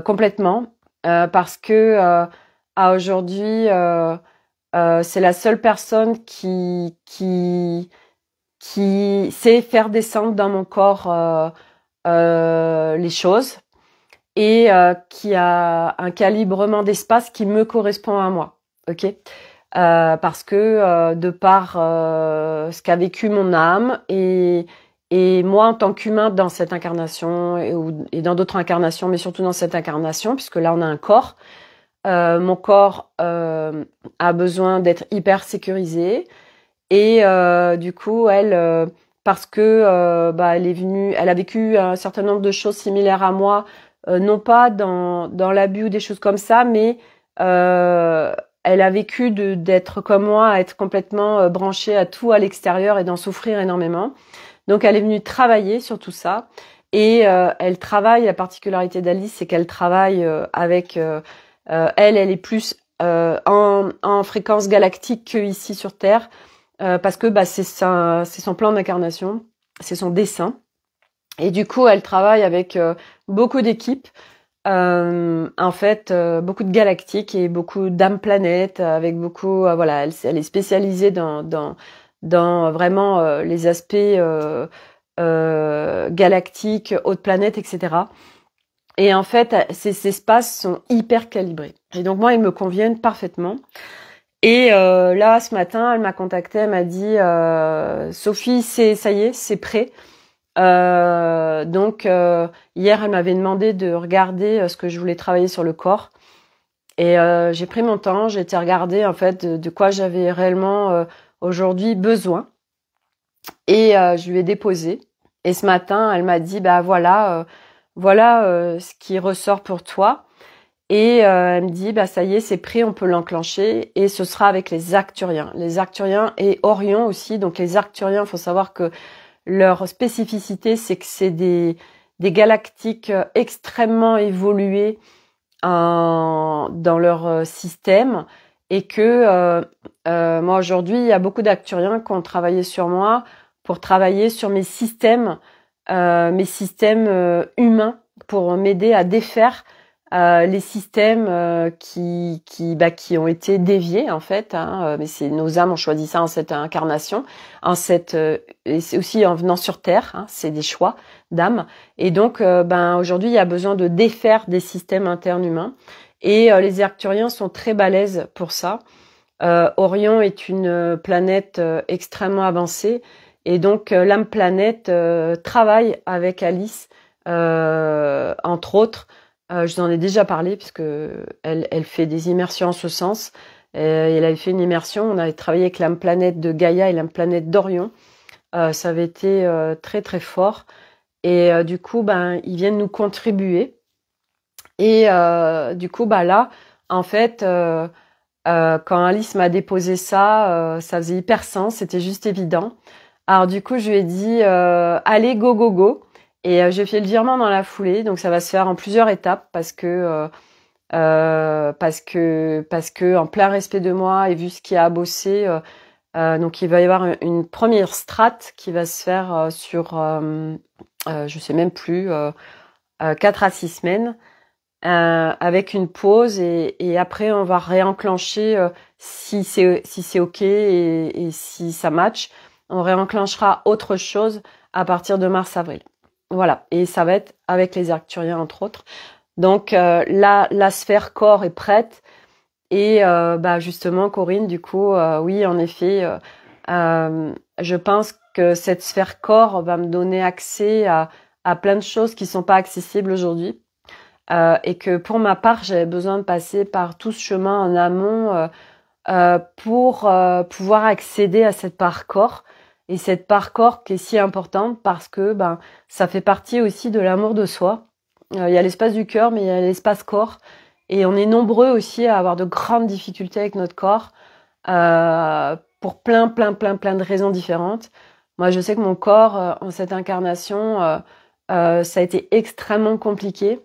complètement parce que à aujourd'hui c'est la seule personne qui sait faire descendre dans mon corps les choses et qui a un calibrement d'espace qui me correspond à moi, ok. Parce que de par ce qu'a vécu mon âme et moi en tant qu'humain dans cette incarnation et dans d'autres incarnations, mais surtout dans cette incarnation, puisque là on a un corps, mon corps a besoin d'être hyper sécurisé et du coup elle, parce que elle est venue, elle a vécu un certain nombre de choses similaires à moi, non pas dans l'abus ou des choses comme ça, mais elle a vécu d'être comme moi, à être complètement branchée à tout à l'extérieur et d'en souffrir énormément. Donc elle est venue travailler sur tout ça. Et elle travaille, la particularité d'Alice, c'est qu'elle travaille avec... elle est plus en fréquence galactique que ici sur Terre, parce que c'est son plan d'incarnation, c'est son dessin. Et du coup, elle travaille avec beaucoup d'équipes. En fait, beaucoup de galactiques et beaucoup d'âmes planètes, avec beaucoup, voilà, elle est spécialisée dans vraiment les aspects galactiques, hautes planètes, etc. Et en fait, ces espaces sont hyper calibrés. Et donc moi, ils me conviennent parfaitement. Et là, ce matin, elle m'a contactée, elle m'a dit Sophie, ça y est, c'est prêt. Donc hier elle m'avait demandé de regarder ce que je voulais travailler sur le corps et j'ai pris mon temps, j'ai été regarder en fait de quoi j'avais réellement aujourd'hui besoin et je lui ai déposé et ce matin elle m'a dit voilà voilà ce qui ressort pour toi. Et elle me dit, bah ça y est, c'est pris, on peut l'enclencher. Et ce sera avec les Arcturiens. Les Arcturiens et Orion aussi. Donc les Arcturiens, il faut savoir que leur spécificité, c'est que c'est des galactiques extrêmement évolués dans leur système. Et que moi aujourd'hui, il y a beaucoup d'Arcturiens qui ont travaillé sur moi pour travailler sur mes systèmes humains, pour m'aider à défaire les systèmes qui ont été déviés en fait, hein, mais c'est nos âmes ont choisi ça en cette incarnation, et c'est aussi en venant sur Terre, hein, c'est des choix d'âme. Et donc aujourd'hui il y a besoin de défaire des systèmes internes humains, et les Arcturiens sont très balèzes pour ça. Orion est une planète extrêmement avancée, et donc l'âme planète travaille avec Alice, entre autres. Je vous en ai déjà parlé puisque elle fait des immersions en ce sens. Elle avait fait une immersion, on avait travaillé avec l'âme planète de Gaïa et l'âme planète d'Orion. Ça avait été très très fort. Et du coup, ils viennent nous contribuer. Et du coup, là, en fait, quand Alice m'a déposé ça, ça faisait hyper sens, c'était juste évident. Alors du coup, je lui ai dit, allez, go, go, go. Et j'ai fait le virement dans la foulée, donc ça va se faire en plusieurs étapes parce que en plein respect de moi et vu ce qu'il y a à bosser, donc il va y avoir une première strate qui va se faire sur, je sais même plus, 4 à 6 semaines, avec une pause et après on va réenclencher si c'est ok et si ça match, on réenclenchera autre chose à partir de mars-avril. Voilà, et ça va être avec les Arcturiens entre autres. Donc la sphère corps est prête et justement Corinne, du coup, oui en effet, je pense que cette sphère corps va me donner accès à plein de choses qui sont pas accessibles aujourd'hui, et que pour ma part j'avais besoin de passer par tout ce chemin en amont pour pouvoir accéder à cette part corps. Et cette part corps qui est si importante parce que ça fait partie aussi de l'amour de soi. Il y a l'espace du cœur, mais il y a l'espace corps. Et on est nombreux aussi à avoir de grandes difficultés avec notre corps pour plein de raisons différentes. Moi, je sais que mon corps, en cette incarnation, ça a été extrêmement compliqué.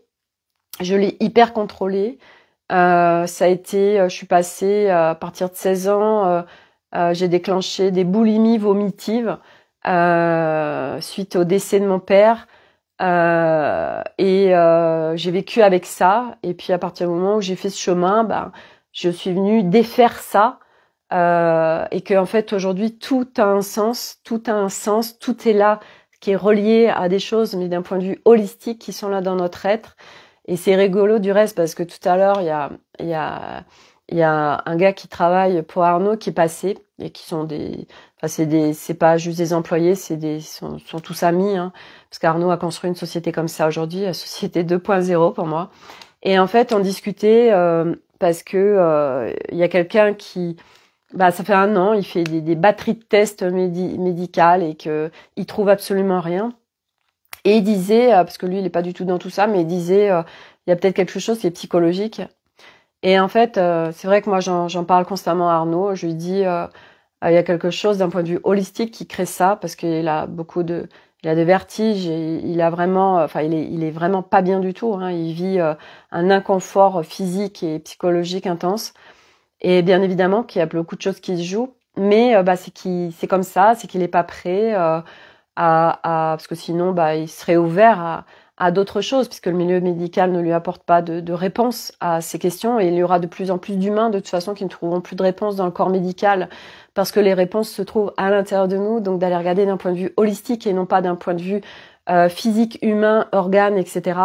Je l'ai hyper contrôlé. Ça a été, je suis passée à partir de 16 ans... j'ai déclenché des boulimies vomitives suite au décès de mon père, et j'ai vécu avec ça. Et puis à partir du moment où j'ai fait ce chemin, je suis venue défaire ça, et que en fait aujourd'hui tout a un sens, tout est là, qui est relié à des choses, mais d'un point de vue holistique, qui sont là dans notre être. Et c'est rigolo du reste parce que tout à l'heure il y a un gars qui travaille pour Arnaud qui est passé et qui sont c'est pas juste des employés, sont tous amis, hein, parce qu'Arnaud a construit une société comme ça aujourd'hui, la société 2.0 pour moi. Et en fait, on discutait parce que il y a quelqu'un qui, ça fait 1 an, il fait des batteries de tests médicales et que il trouve absolument rien. Et il disait, parce que lui il est pas du tout dans tout ça, mais il disait, il y a peut-être quelque chose qui est psychologique. Et en fait, c'est vrai que moi, j'en parle constamment à Arnaud. Je lui dis, il y a quelque chose d'un point de vue holistique qui crée ça, parce qu'il a il a des vertiges et il a vraiment, il est vraiment pas bien du tout, hein. Il vit un inconfort physique et psychologique intense. Et bien évidemment qu'il y a beaucoup de choses qui se jouent, mais c'est comme ça, c'est qu'il est pas prêt parce que sinon, il serait ouvert à d'autres choses, puisque le milieu médical ne lui apporte pas de réponse à ces questions, et il y aura de plus en plus d'humains de toute façon qui ne trouveront plus de réponse dans le corps médical, parce que les réponses se trouvent à l'intérieur de nous. Donc d'aller regarder d'un point de vue holistique et non pas d'un point de vue physique, humain, organes, etc.,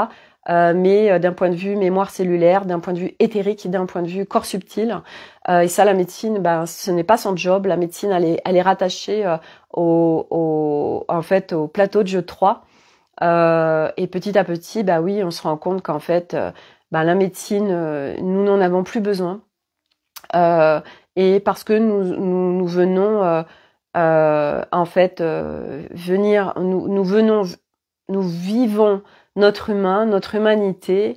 mais d'un point de vue mémoire cellulaire, d'un point de vue éthérique, d'un point de vue corps subtil. Et ça, la médecine, ce n'est pas son job. La médecine, elle est rattachée au plateau de jeu 3. Et petit à petit, oui, on se rend compte qu'en fait, la médecine, nous n'en avons plus besoin. Et parce que nous venons, venir, nous vivons notre humain, notre humanité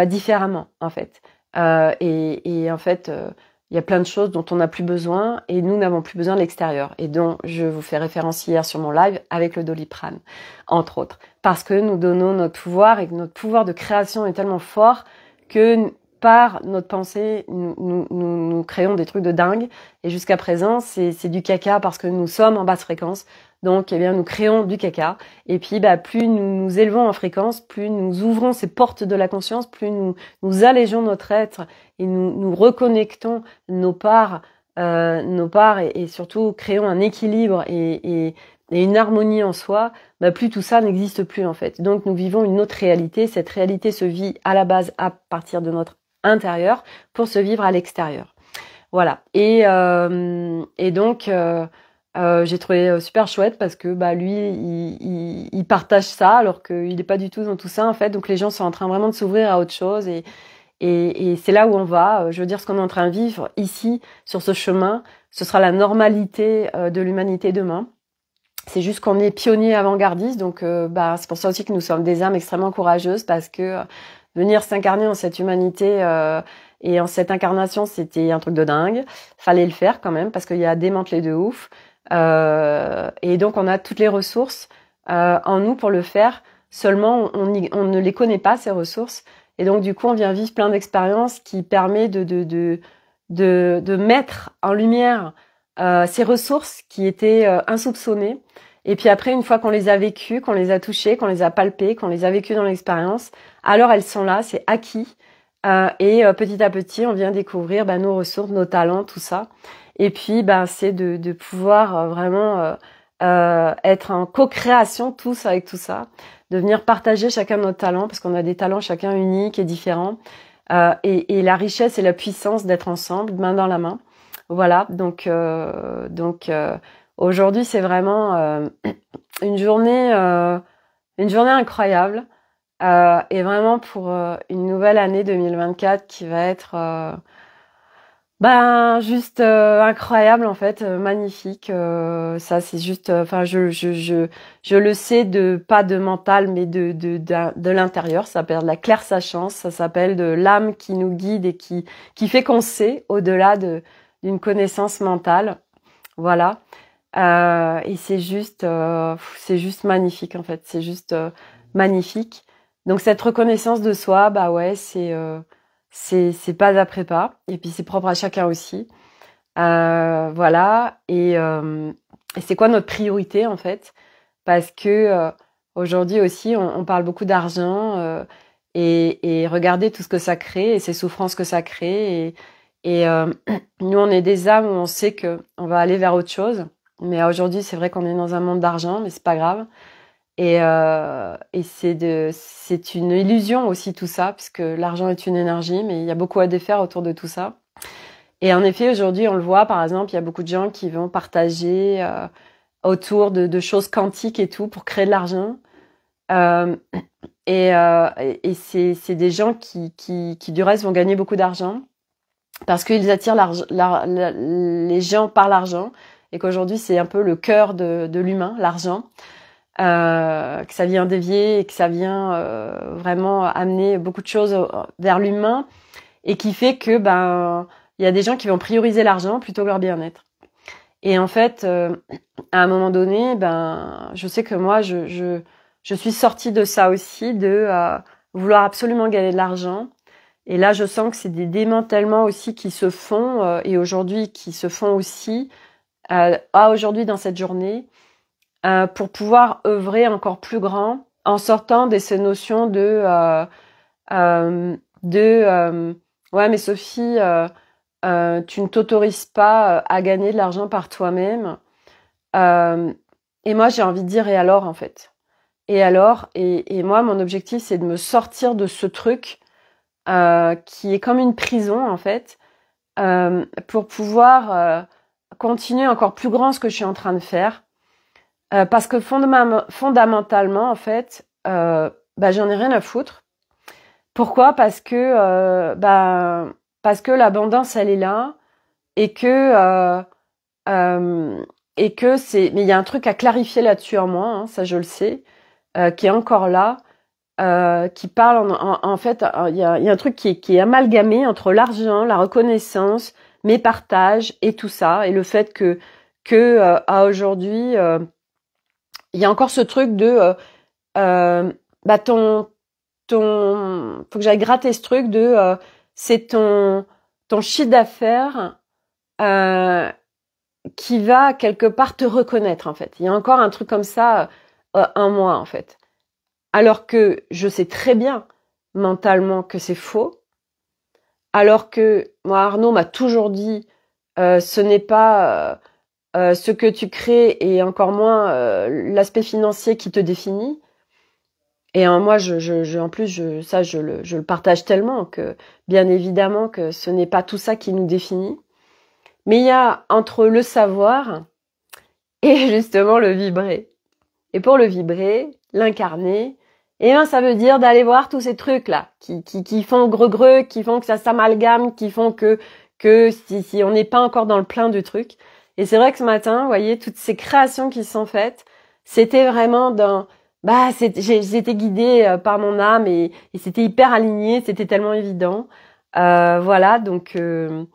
différemment en fait. Et en fait, il y a plein de choses dont on n'a plus besoin et nous n'avons plus besoin de l'extérieur. Et dont je vous fais référence hier sur mon live avec le Doliprane, entre autres. Parce que nous donnons notre pouvoir et que notre pouvoir de création est tellement fort que par notre pensée, nous créons des trucs de dingue. Et jusqu'à présent, c'est du caca parce que nous sommes en basse fréquence. Donc, eh bien, nous créons du caca. Et puis, plus nous nous élevons en fréquence, plus nous ouvrons ces portes de la conscience, plus nous allégeons notre être et nous reconnectons nos parts et surtout créons un équilibre et une harmonie en soi, plus tout ça n'existe plus en fait. Donc, nous vivons une autre réalité. Cette réalité se vit à la base à partir de notre intérieur pour se vivre à l'extérieur. Voilà. Et donc j'ai trouvé super chouette parce que lui il partage ça alors qu'il n'est pas du tout dans tout ça en fait. Donc les gens sont en train vraiment de s'ouvrir à autre chose et c'est là où on va. Je veux dire, ce qu'on est en train de vivre ici sur ce chemin, ce sera la normalité de l'humanité demain. C'est juste qu'on est pionniers avant-gardistes, donc c'est pour ça aussi que nous sommes des âmes extrêmement courageuses parce que venir s'incarner en cette humanité et en cette incarnation, c'était un truc de dingue. Fallait le faire quand même parce qu'il y a démantelé de ouf. Et donc on a toutes les ressources en nous pour le faire. Seulement on ne les connaît pas ces ressources. Et donc du coup on vient vivre plein d'expériences qui permet de mettre en lumière ces ressources qui étaient insoupçonnées. Et puis après, une fois qu'on les a vécues, qu'on les a touchées, qu'on les a palpées, qu'on les a vécues dans l'expérience, alors elles sont là, c'est acquis. Et petit à petit, on vient découvrir nos ressources, nos talents, tout ça. Et puis, c'est de pouvoir vraiment être en co-création tous avec tout ça, de venir partager chacun de nos talents, parce qu'on a des talents chacun uniques et différents. Et la richesse et la puissance d'être ensemble, main dans la main. Voilà, donc aujourd'hui c'est vraiment une journée incroyable et vraiment pour une nouvelle année 2024 qui va être juste incroyable en fait, magnifique. Ça c'est juste, je le sais pas de mental mais de l'intérieur. Ça s'appelle de la clairsachance, ça s'appelle de l'âme qui nous guide et qui fait qu'on sait au-delà d'une connaissance mentale, voilà. Et c'est juste magnifique en fait, c'est juste magnifique. Donc cette reconnaissance de soi, c'est pas après pas, et puis c'est propre à chacun aussi, voilà. Et c'est quoi notre priorité en fait, parce que aujourd'hui aussi on parle beaucoup d'argent et regardez tout ce que ça crée et ces souffrances que ça crée et nous, on est des âmes où on sait que on va aller vers autre chose. Mais aujourd'hui, c'est vrai qu'on est dans un monde d'argent, mais c'est pas grave. Et c'est une illusion aussi tout ça, puisque l'argent est une énergie, mais il y a beaucoup à défaire autour de tout ça. Et en effet, aujourd'hui, on le voit, par exemple, il y a beaucoup de gens qui vont partager autour de choses quantiques et tout pour créer de l'argent. Et c'est des gens qui du reste vont gagner beaucoup d'argent. Parce qu'ils attirent les gens par l'argent et qu'aujourd'hui c'est un peu le cœur de l'humain, l'argent, que ça vient dévier et que ça vient vraiment amener beaucoup de choses vers l'humain et qui fait que il y a des gens qui vont prioriser l'argent plutôt que leur bien-être. Et en fait, à un moment donné, je sais que moi je suis sortie de ça aussi, de vouloir absolument gagner de l'argent. Et là, je sens que c'est des démantèlements aussi qui se font et aujourd'hui qui se font aussi aujourd'hui dans cette journée pour pouvoir œuvrer encore plus grand en sortant de ces notions de ouais mais Sophie tu ne t'autorises pas à gagner de l'argent par toi-même et moi j'ai envie de dire et alors en fait et moi mon objectif c'est de me sortir de ce truc qui est comme une prison en fait, pour pouvoir continuer encore plus grand ce que je suis en train de faire, parce que fondamentalement en fait, j'en ai rien à foutre. Pourquoi ? Parce que l'abondance elle est là et que c'est, mais il y a un truc à clarifier là-dessus en moi, hein, ça je le sais, qui est encore là. qui parle en fait, il y a un truc qui est amalgamé entre l'argent, la reconnaissance, mes partages et tout ça, et le fait que à aujourd'hui, il y a encore ce truc de bah faut que j'aille gratter ce truc de c'est ton chiffre d'affaires qui va quelque part te reconnaître en fait. Il y a encore un truc comme ça un mois en fait. Alors que je sais très bien mentalement que c'est faux. Alors que moi Arnaud m'a toujours dit ce n'est pas ce que tu crées et encore moins l'aspect financier qui te définit. Et moi, en plus, je le partage tellement que, bien évidemment, que ce n'est pas tout ça qui nous définit. Mais il y a entre le savoir et justement le vibrer. Et pour le vibrer, l'incarner, eh ben, ça veut dire d'aller voir tous ces trucs-là, qui font greux, qui font que ça s'amalgame, qui font que si on n'est pas encore dans le plein du truc. Et c'est vrai que ce matin, vous voyez, toutes ces créations qui sont faites, c'était vraiment j'étais guidée par mon âme et c'était hyper aligné, c'était tellement évident. Voilà, donc voilà,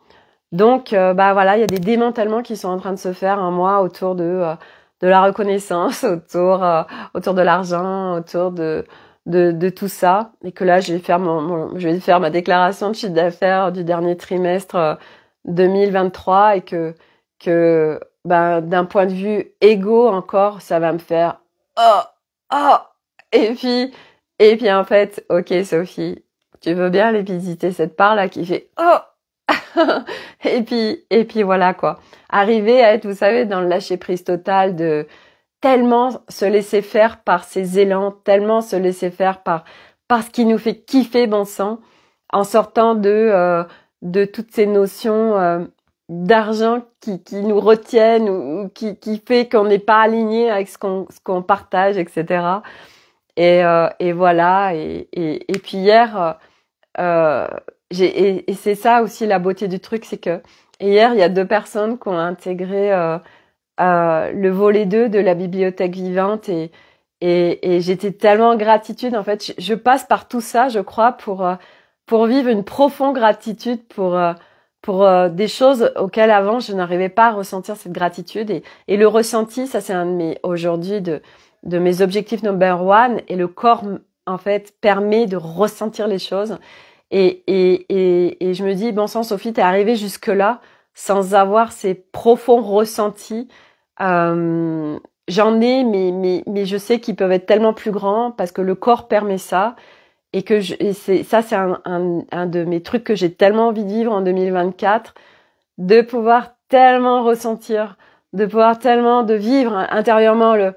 il y a des démantèlements qui sont en train de se faire en moi autour de la reconnaissance, autour de l'argent, autour de tout ça, et que là je vais faire ma déclaration de chiffre d'affaires du dernier trimestre 2023 et que d'un point de vue égo encore, ça va me faire oh et puis en fait, ok Sophie, tu veux bien aller visiter cette part là qui fait oh et puis voilà quoi. Arriver à être, vous savez, dans le lâcher prise total de tellement se laisser faire par ces élans, tellement se laisser faire par ce qui nous fait kiffer bon sang, en sortant de toutes ces notions d'argent qui nous retiennent ou qui fait qu'on n'est pas aligné avec ce qu'on partage, etc. Et voilà. Et puis hier, et c'est ça aussi la beauté du truc, c'est que hier il y a 2 personnes qui ont intégré le volet 2 de la bibliothèque vivante et j'étais tellement en gratitude. En fait, je passe par tout ça, je crois, pour vivre une profonde gratitude pour des choses auxquelles avant je n'arrivais pas à ressentir cette gratitude et le ressenti, ça c'est un de mes aujourd'hui de mes objectifs number one, et le corps en fait permet de ressentir les choses et je me dis bon sang Sophie, t'es arrivée jusque là sans avoir ces profonds ressentis. J'en ai mais je sais qu'ils peuvent être tellement plus grands parce que le corps permet ça. Et c'est un de mes trucs que j'ai tellement envie de vivre en 2024, de pouvoir tellement ressentir, de pouvoir tellement de vivre intérieurement le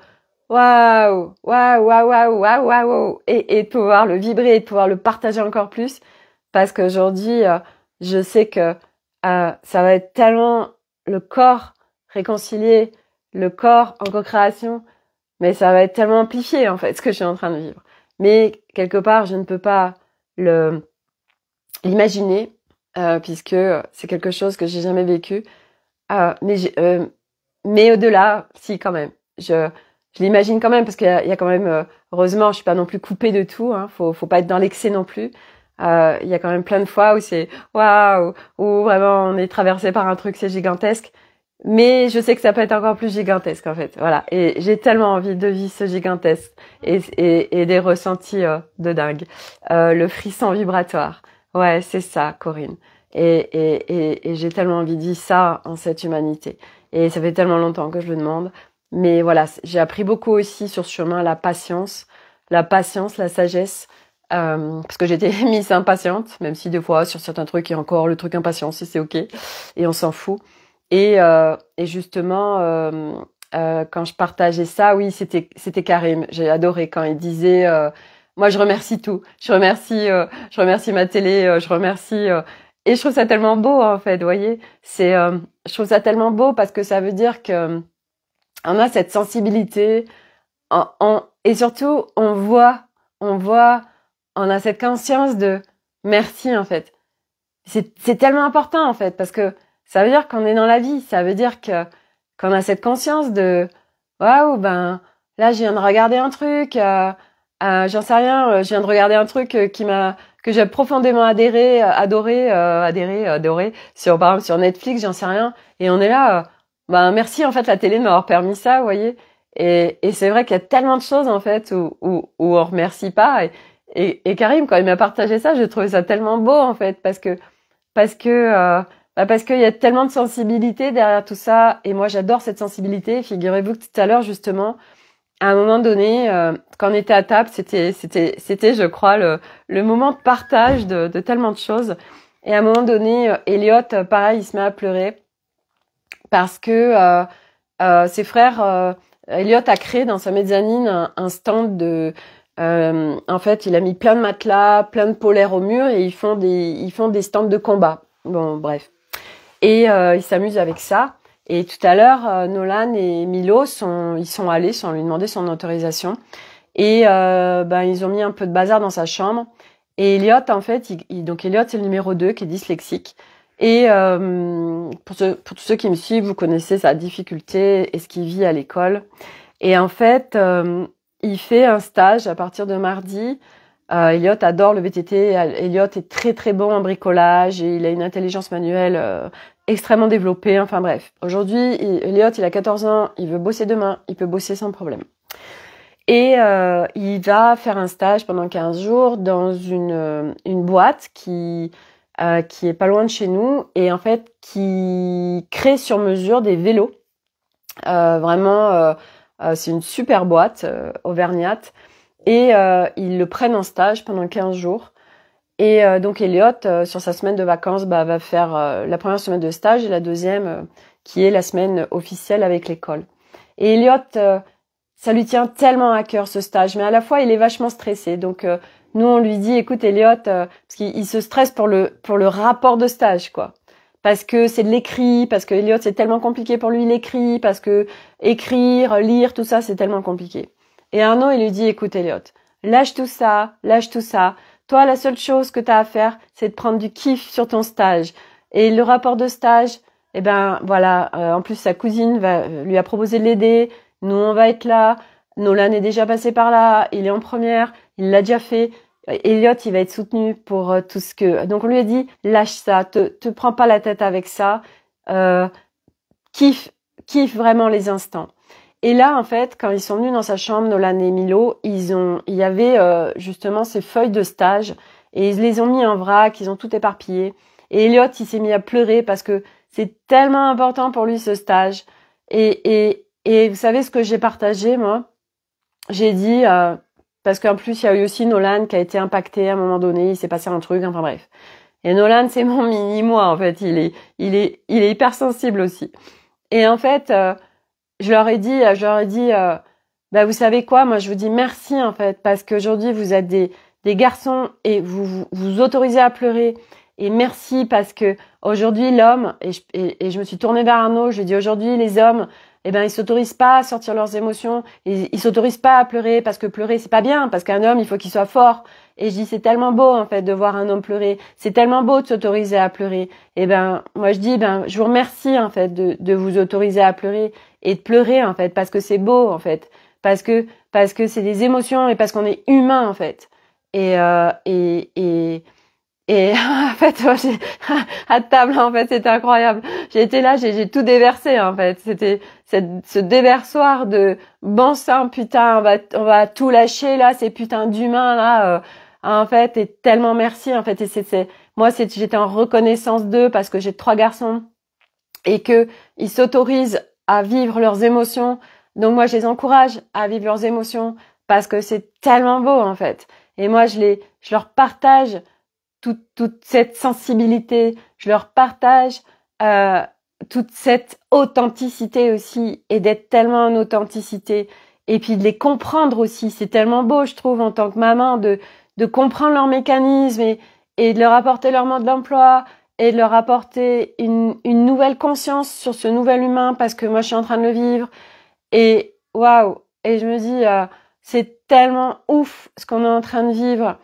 waouh, waouh, waouh, waouh, waouh, waouh, et de pouvoir le vibrer et de pouvoir le partager encore plus, parce qu'aujourd'hui, je sais que ça va être tellement le corps réconcilié, le corps en co-création, mais ça va être tellement amplifié en fait ce que je suis en train de vivre. Mais quelque part, je ne peux pas l'imaginer puisque c'est quelque chose que j'ai jamais vécu. Mais au-delà, si quand même, je l'imagine quand même parce qu'il y a quand même, heureusement, je suis pas non plus coupée de tout. Hein, faut pas être dans l'excès non plus. Il y a quand même plein de fois où c'est waouh, où vraiment on est traversé par un truc, c'est gigantesque. Mais je sais que ça peut être encore plus gigantesque en fait, voilà. Et j'ai tellement envie de vivre ce gigantesque et des ressentis de dingue. Le frisson vibratoire, ouais, c'est ça, Corinne. Et j'ai tellement envie de vivre ça en cette humanité. Et ça fait tellement longtemps que je le demande. Mais voilà, j'ai appris beaucoup aussi sur ce chemin, la patience, la sagesse. Parce que j'étais mise impatiente, même si des fois sur certains trucs il y a encore le truc impatience et c'est ok, et on s'en fout. Et justement, quand je partageais ça, oui, c'était Karim. J'ai adoré quand il disait, moi je remercie tout, je remercie ma télé, je remercie. Et je trouve ça tellement beau en fait, vous voyez. Je trouve ça tellement beau parce que ça veut dire que on a cette sensibilité, et surtout on a cette conscience de merci en fait. C'est tellement important en fait parce que ça veut dire qu'on est dans la vie, ça veut dire qu'on a cette conscience de waouh, ben là je viens de regarder un truc, J'en sais rien, je viens de regarder un truc que j'ai profondément adoré sur par exemple sur Netflix, j'en sais rien, et on est là, bah merci en fait la télé de m'avoir permis ça, vous voyez. Et c'est vrai qu'il y a tellement de choses en fait où on remercie pas, et Karim quand il m'a partagé ça, j'ai trouvé ça tellement beau en fait parce qu'il y a tellement de sensibilité derrière tout ça, et moi j'adore cette sensibilité. Figurez-vous que tout à l'heure justement, à un moment donné, quand on était à table, c'était, je crois, le moment de partage de tellement de choses. Et à un moment donné, Elliot, pareil, il se met à pleurer parce que ses frères, Elliot a créé dans sa mezzanine un stand de, en fait, il a mis plein de matelas, plein de polaires au mur, et ils font des stands de combat. Bon, bref. Et ils s'amusent avec ça. Et tout à l'heure, Nolan et Milo ils sont allés sans lui demander son autorisation. Et ils ont mis un peu de bazar dans sa chambre. Et Elliot, en fait, donc Elliot, c'est le numéro 2 qui est dyslexique. Et pour tous ceux qui me suivent, vous connaissez sa difficulté et ce qu'il vit à l'école. Et en fait, il fait un stage à partir de mardi. Elliot adore le VTT. Elliot est très très bon en bricolage et il a une intelligence manuelle extrêmement développée. Enfin bref, aujourd'hui, Elliot, il a 14 ans, il veut bosser demain, il peut bosser sans problème. Et il va faire un stage pendant 15 jours dans une boîte qui est pas loin de chez nous, et en fait qui crée sur mesure des vélos. Vraiment, c'est une super boîte auvergnate. Et ils le prennent en stage pendant 15 jours. Et donc Elliot, sur sa semaine de vacances, va faire la première semaine de stage et la deuxième, qui est la semaine officielle avec l'école. Et Elliot, ça lui tient tellement à cœur ce stage, mais à la fois il est vachement stressé. Donc nous on lui dit, écoute Elliot, parce qu'il se stresse pour le rapport de stage, quoi. Parce que c'est de l'écrit, parce que Elliot c'est tellement compliqué pour lui l'écrit, parce que écrire, lire, tout ça c'est tellement compliqué. Et Arnaud, il lui dit, écoute Elliot, lâche tout ça. Toi, la seule chose que tu as à faire, c'est de prendre du kiff sur ton stage. Et le rapport de stage, eh ben voilà, en plus sa cousine lui a proposé de l'aider. Nous, on va être là. Nolan est déjà passé par là. Il est en première. Il l'a déjà fait. Elliot, il va être soutenu pour tout ce que... Donc on lui a dit, lâche ça. Te prends pas la tête avec ça. Kiffe vraiment les instants. Et là, en fait, quand ils sont venus dans sa chambre, Nolan et Milo, il y avait justement ces feuilles de stage, et ils les ont mis en vrac, ils ont tout éparpillé. Et Elliot, il s'est mis à pleurer parce que c'est tellement important pour lui ce stage. Et vous savez ce que j'ai partagé, moi? J'ai dit, parce qu'en plus, il y a eu aussi Nolan qui a été impacté à un moment donné, il s'est passé un truc, enfin bref. Et Nolan, c'est mon mini-moi, en fait, il est hypersensible aussi. Et en fait... je leur ai dit, vous savez quoi, moi je vous dis merci en fait, parce qu'aujourd'hui vous êtes des garçons et vous autorisez à pleurer, et merci parce que aujourd'hui l'homme, et je me suis tournée vers Arnaud, je lui ai dit aujourd'hui les hommes, ils s'autorisent pas à sortir leurs émotions, ils s'autorisent pas à pleurer parce que pleurer c'est pas bien, parce qu'un homme il faut qu'il soit fort. Et je dis c'est tellement beau en fait de voir un homme pleurer, c'est tellement beau de s'autoriser à pleurer. Et moi je dis je vous remercie en fait de vous autoriser à pleurer et de pleurer en fait, parce que c'est beau en fait, parce que c'est des émotions et parce qu'on est humain en fait. Et en fait, moi, à table, en fait, c'était incroyable. J'ai été là, j'ai tout déversé, en fait. C'était ce déversoir de bon sang, putain, on va tout lâcher, là, ces putains d'humains, là, en fait, et tellement merci, en fait. Et moi, j'étais en reconnaissance d'eux parce que j'ai 3 garçons et que ils s'autorisent à vivre leurs émotions. Donc, moi, je les encourage à vivre leurs émotions parce que c'est tellement beau, en fait. Et moi, je leur partage toute cette sensibilité, je leur partage toute cette authenticité aussi, et d'être tellement en authenticité, et puis de les comprendre aussi. C'est tellement beau, je trouve, en tant que maman, de comprendre leurs mécanismes et de leur apporter leur mode d'emploi, et de leur apporter une nouvelle conscience sur ce nouvel humain, parce que moi je suis en train de le vivre. Et waouh, et je me dis c'est tellement ouf ce qu'on est en train de vivre.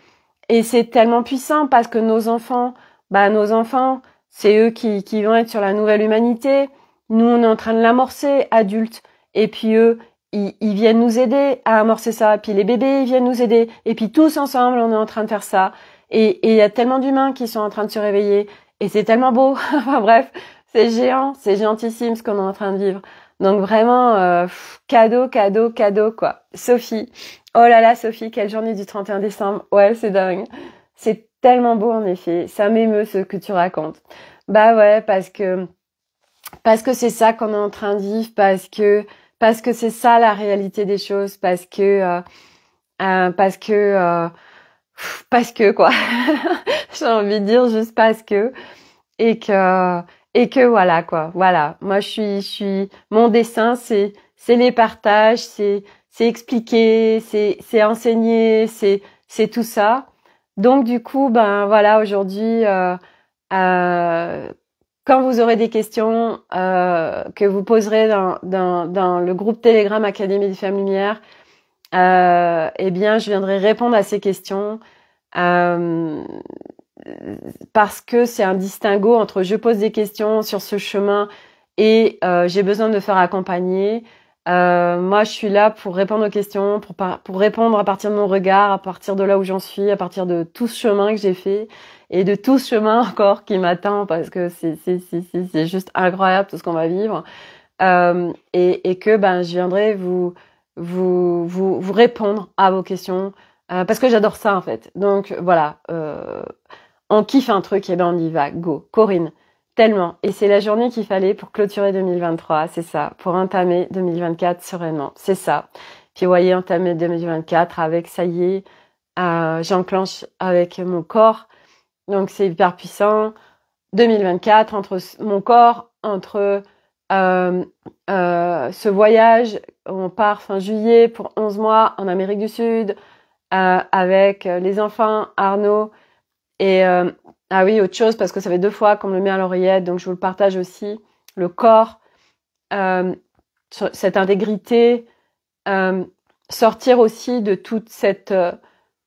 Et c'est tellement puissant parce que nos enfants, c'est eux qui vont être sur la nouvelle humanité. Nous, on est en train de l'amorcer, adultes. Et puis eux, ils viennent nous aider à amorcer ça, puis les bébés ils viennent nous aider, et puis tous ensemble on est en train de faire ça, et il y a tellement d'humains qui sont en train de se réveiller, et c'est tellement beau. Enfin bref, c'est géant, c'est géantissime ce qu'on est en train de vivre. Donc vraiment, cadeau, cadeau, cadeau quoi. Sophie, oh là là Sophie, quelle journée du 31 décembre. Ouais, c'est dingue. C'est tellement beau en effet. Ça m'émeut ce que tu racontes. Bah ouais, parce que c'est ça qu'on est en train de vivre, parce que c'est ça la réalité des choses, parce que quoi. J'ai envie de dire juste parce que et que voilà quoi. Voilà. Moi je suis mon dessin c'est les partages, c'est expliquer, c'est enseigner, c'est tout ça. Donc du coup ben voilà aujourd'hui euh, quand vous aurez des questions que vous poserez dans le groupe Telegram Académie des Femmes Lumière, eh bien, je viendrai répondre à ces questions parce que c'est un distinguo entre je pose des questions sur ce chemin et j'ai besoin de me faire accompagner. Moi, je suis là pour répondre aux questions, pour répondre à partir de mon regard, à partir de là où j'en suis, à partir de tout ce chemin que j'ai fait et de tout ce chemin encore qui m'attend parce que c'est juste incroyable tout ce qu'on va vivre. Et que ben je viendrai vous répondre à vos questions parce que j'adore ça en fait. Donc voilà, on kiffe un truc et ben on y va, go. Corinne, tellement. Et c'est la journée qu'il fallait pour clôturer 2023, c'est ça, pour entamer 2024 sereinement, c'est ça. Puis vous voyez, entamer 2024 avec ça y est, j'enclenche avec mon corps, donc c'est hyper puissant. 2024 entre mon corps, entre ce voyage, on part fin juillet pour 11 mois en Amérique du Sud avec les enfants, Arnaud et ah oui, autre chose parce que ça fait 2 fois qu'on me le met à l'oreillette, donc je vous le partage aussi, le corps, cette intégrité, sortir aussi de toute cette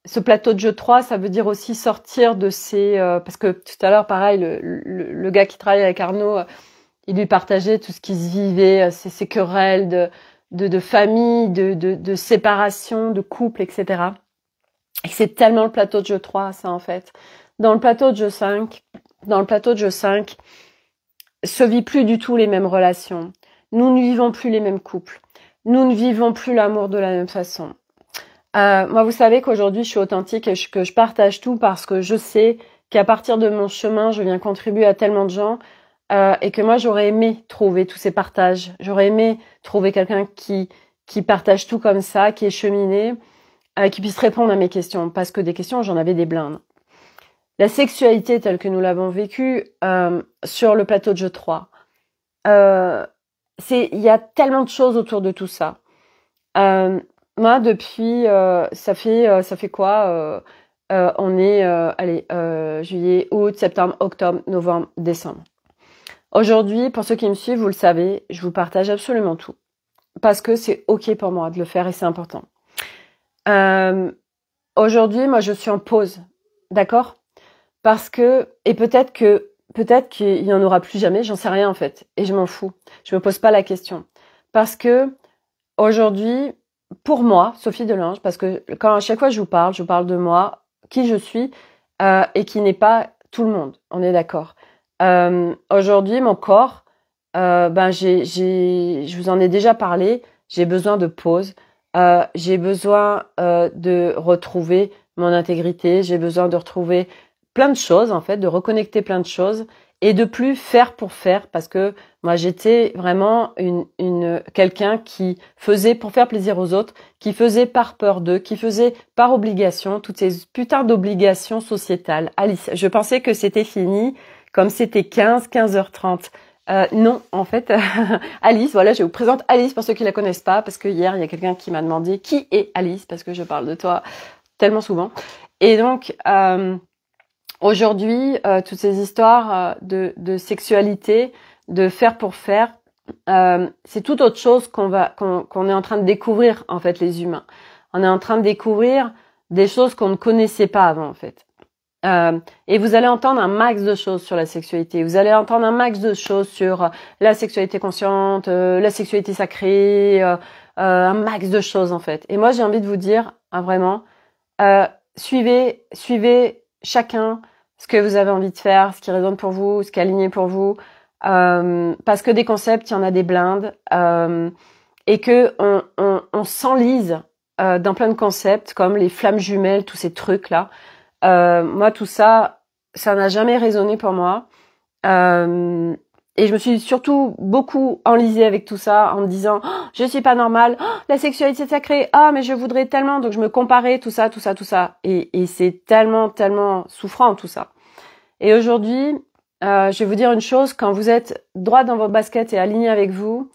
ce plateau de jeu 3, ça veut dire aussi sortir de ces parce que tout à l'heure pareil le gars qui travaille avec Arnaud, il lui partageait tout ce qui se vivait, ces querelles de famille, de séparation, de couple, etc. Et c'est tellement le plateau de jeu 3, ça en fait. Dans le plateau de jeu 5, se vit plus du tout les mêmes relations. Nous ne vivons plus les mêmes couples. Nous ne vivons plus l'amour de la même façon. Moi, vous savez qu'aujourd'hui, je suis authentique et que je partage tout parce que je sais qu'à partir de mon chemin, je viens contribuer à tellement de gens et que moi, j'aurais aimé trouver tous ces partages. J'aurais aimé trouver quelqu'un qui partage tout comme ça, qui est cheminé, qui puisse répondre à mes questions. Parce que des questions, j'en avais des blindes. La sexualité telle que nous l'avons vécue sur le plateau de jeu 3, il y a tellement de choses autour de tout ça. Moi, depuis, ça fait quoi on est, juillet, août, septembre, octobre, novembre, décembre. Aujourd'hui, pour ceux qui me suivent, vous le savez, je vous partage absolument tout. Parce que c'est OK pour moi de le faire et c'est important. Aujourd'hui, moi, je suis en pause. D'accord ? Parce que, et peut-être qu'il y en aura plus jamais, j'en sais rien en fait. Et je m'en fous. Je me pose pas la question. Parce que, aujourd'hui, pour moi, Sophie Delange, parce que quand à chaque fois je vous parle de moi, qui je suis, et qui n'est pas tout le monde. On est d'accord. Aujourd'hui, mon corps, je vous en ai déjà parlé, j'ai besoin de pause, j'ai besoin de retrouver mon intégrité, j'ai besoin de retrouver plein de choses en fait, de reconnecter plein de choses et de plus faire pour faire parce que moi j'étais vraiment une quelqu'un qui faisait pour faire plaisir aux autres, qui faisait par peur d'eux, qui faisait par obligation, toutes ces putains d'obligations sociétales. Alice, je pensais que c'était fini, comme c'était 15h30. Non, en fait, Alice, voilà, je vous présente Alice pour ceux qui la connaissent pas, parce que hier, il y a quelqu'un qui m'a demandé qui est Alice, parce que je parle de toi tellement souvent. Et donc, aujourd'hui, toutes ces histoires de sexualité, de faire pour faire, c'est tout autre chose qu'on est en train de découvrir, en fait, les humains. On est en train de découvrir des choses qu'on ne connaissait pas avant, en fait. Et vous allez entendre un max de choses sur la sexualité. Vous allez entendre un max de choses sur la sexualité consciente, la sexualité sacrée, un max de choses en fait. Et moi j'ai envie de vous dire vraiment, suivez chacun ce que vous avez envie de faire, ce qui résonne pour vous, ce qui est aligné pour vous, parce que des concepts, il y en a des blindes, et que on s'enlise dans plein de concepts comme les flammes jumelles, tous ces trucs là. Moi tout ça, ça n'a jamais résonné pour moi. Et je me suis surtout beaucoup enlisée avec tout ça en me disant je suis pas normale, la sexualité sacrée, mais je voudrais tellement, donc je me comparais, tout ça. Et c'est tellement souffrant tout ça. Et aujourd'hui, je vais vous dire une chose, quand vous êtes droit dans vos baskets et aligné avec vous,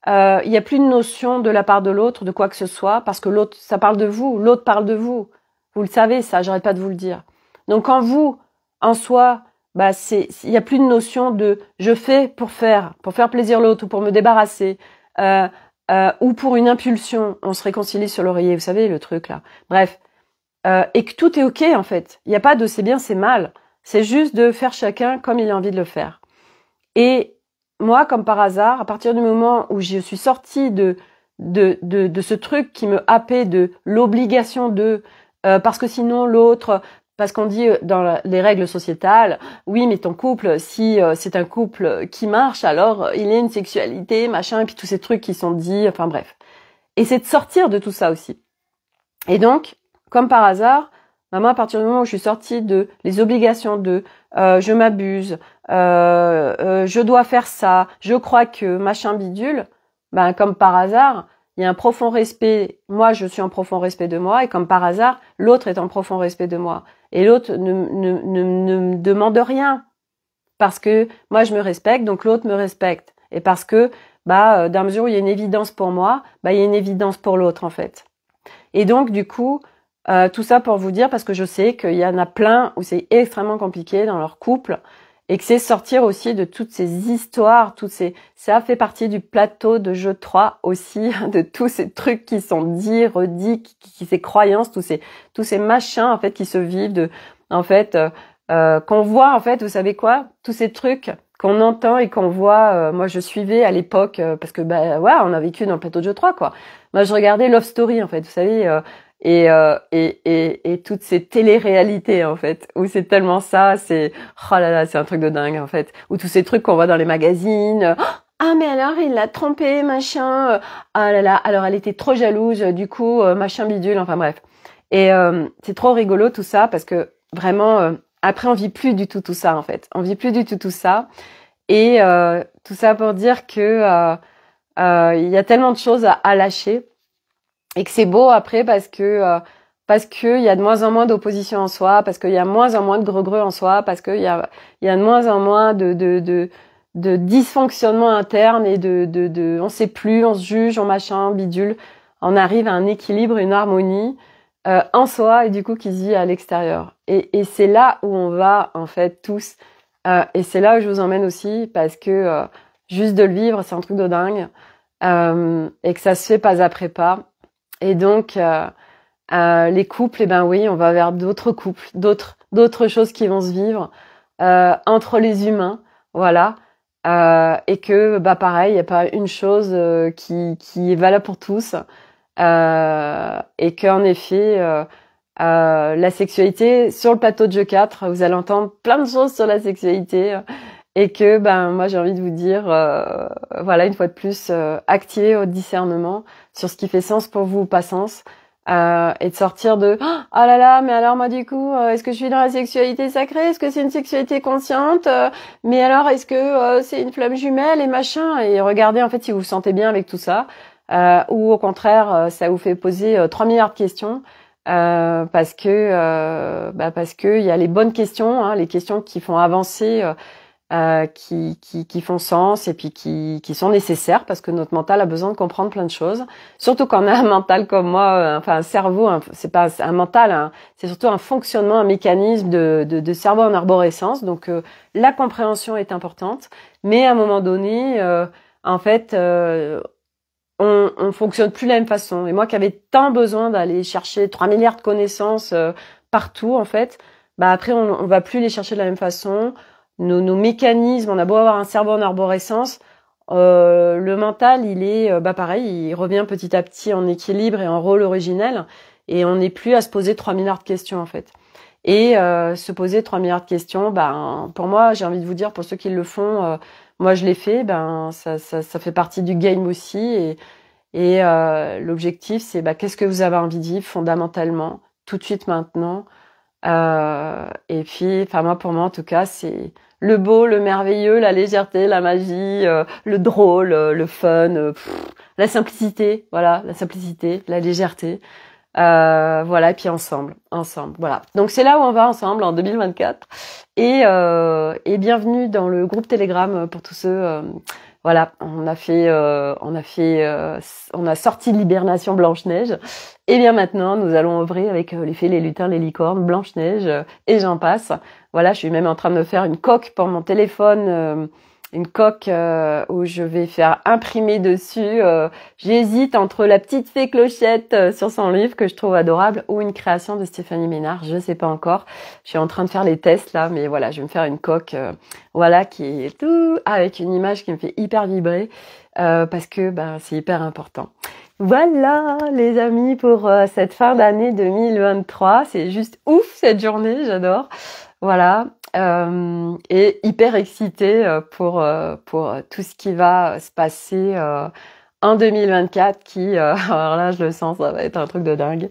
il n'y a plus de notion de la part de l'autre, de quoi que ce soit, parce que l'autre, ça parle de vous, l'autre parle de vous. Vous le savez, ça, j'arrête pas de vous le dire. Donc quand vous, en soi, il y a plus de notion de je fais pour faire plaisir l'autre ou pour me débarrasser, ou pour une impulsion, on se réconcilie sur l'oreiller, vous savez, le truc là. Bref, et que tout est ok en fait. Il n'y a pas de c'est bien, c'est mal. C'est juste de faire chacun comme il a envie de le faire. Et moi, comme par hasard, à partir du moment où je suis sortie de ce truc qui me happait de l'obligation de parce que sinon l'autre, parce qu'on dit dans les règles sociétales, oui mais ton couple, si c'est un couple qui marche, alors il y a une sexualité, machin, et puis tous ces trucs qui sont dits, enfin bref. Et c'est de sortir de tout ça aussi. Et donc, comme par hasard, moi, à partir du moment où je suis sortie de les obligations de je m'abuse, je dois faire ça, je crois que machin bidule, comme par hasard, il y a un profond respect. Moi, je suis en profond respect de moi, et comme par hasard, l'autre est en profond respect de moi. Et l'autre ne me demande rien. Parce que moi, je me respecte, donc l'autre me respecte. Et parce que, dans la mesure où il y a une évidence pour moi, il y a une évidence pour l'autre, en fait. Et donc, du coup, tout ça pour vous dire, parce que je sais qu'il y en a plein où c'est extrêmement compliqué dans leur couple, et que c'est sortir aussi de toutes ces histoires, ça fait partie du plateau de jeu 3 aussi, de tous ces trucs qui sont dits, redits, ces croyances, tous ces machins, en fait, qui se vivent qu'on voit, en fait, vous savez quoi? Tous ces trucs qu'on entend et qu'on voit, moi je suivais à l'époque, parce que, on a vécu dans le plateau de jeu 3, quoi. Moi, je regardais Love Story, en fait, vous savez, et toutes ces télé-réalités en fait où c'est tellement ça, c'est c'est un truc de dingue en fait, ou tous ces trucs qu'on voit dans les magazines, mais alors il l'a trompé machin, alors elle était trop jalouse, du coup machin bidule, enfin bref. Et c'est trop rigolo tout ça parce que vraiment après on vit plus du tout ça en fait, on vit plus du tout ça, et tout ça pour dire que il y a tellement de choses à lâcher. Et que c'est beau après parce que il y a de moins en moins d'opposition en soi, parce qu'il y a moins en moins de greux en soi, parce qu'il y a de moins en moins de dysfonctionnement interne et on sait plus, on se juge, on machin, bidule. On arrive à un équilibre, une harmonie en soi et du coup qui se vit à l'extérieur. Et c'est là où on va en fait tous. Et c'est là où je vous emmène aussi parce que juste de le vivre, c'est un truc de dingue, et que ça se fait pas après pas. Et donc, les couples, oui, on va vers d'autres couples, d'autres choses qui vont se vivre entre les humains, voilà. Et que, pareil, il n'y a pas une chose qui est valable pour tous. Et qu'en effet, la sexualité, sur le plateau de jeu 4, vous allez entendre plein de choses sur la sexualité. Et que, moi, j'ai envie de vous dire, une fois de plus, activez votre discernement sur ce qui fait sens pour vous ou pas sens, et de sortir de « Oh là là, mais alors moi, du coup, est-ce que je suis dans la sexualité sacrée? Est-ce que c'est une sexualité consciente? Mais alors, est-ce que c'est une flamme jumelle et machin ?» Et regardez, en fait, si vous vous sentez bien avec tout ça, ou au contraire, ça vous fait poser 3 milliards de questions, parce que il y a les bonnes questions, hein, les questions qui font avancer, qui font sens et puis qui sont nécessaires parce que notre mental a besoin de comprendre plein de choses. Surtout quand on a un mental comme moi, un cerveau, c'est pas un mental, hein, c'est surtout un fonctionnement, un mécanisme de cerveau en arborescence. Donc la compréhension est importante, mais à un moment donné, on fonctionne plus de la même façon. Et moi qui avais tant besoin d'aller chercher 3 milliards de connaissances partout, en fait, après on va plus les chercher de la même façon. Nos mécanismes, on a beau avoir un cerveau en arborescence, le mental, il est pareil, il revient petit à petit en équilibre et en rôle originel, et on n'est plus à se poser 3 milliards de questions en fait. Et se poser 3 milliards de questions, pour moi, j'ai envie de vous dire, pour ceux qui le font, moi je l'ai fait, ça fait partie du game aussi. Et l'objectif, c'est qu'est-ce que vous avez envie de vivre fondamentalement, tout de suite maintenant. Et puis, pour moi en tout cas, c'est le beau, le merveilleux, la légèreté, la magie, le drôle, le fun, la simplicité, voilà, la simplicité, la légèreté. Voilà, et puis ensemble, voilà. Donc c'est là où on va ensemble en 2024. Et bienvenue dans le groupe Telegram pour tous ceux. Voilà, on a sorti l'hibernation Blanche-Neige. Et bien maintenant, nous allons ouvrir avec les fées, les lutins, les licornes, Blanche-Neige et j'en passe. Voilà, je suis même en train de me faire une coque pour mon téléphone. Une coque où je vais faire imprimer dessus. J'hésite entre la petite fée Clochette sur son livre que je trouve adorable ou une création de Stéphanie Ménard. Je sais pas encore. Je suis en train de faire les tests là, mais voilà, je vais me faire une coque, voilà, qui est tout avec une image qui me fait hyper vibrer parce que c'est hyper important. Voilà les amis pour cette fin d'année 2023. C'est juste ouf cette journée, j'adore. Voilà. Et hyper excitée pour tout ce qui va se passer en 2024 qui alors là je le sens, ça va être un truc de dingue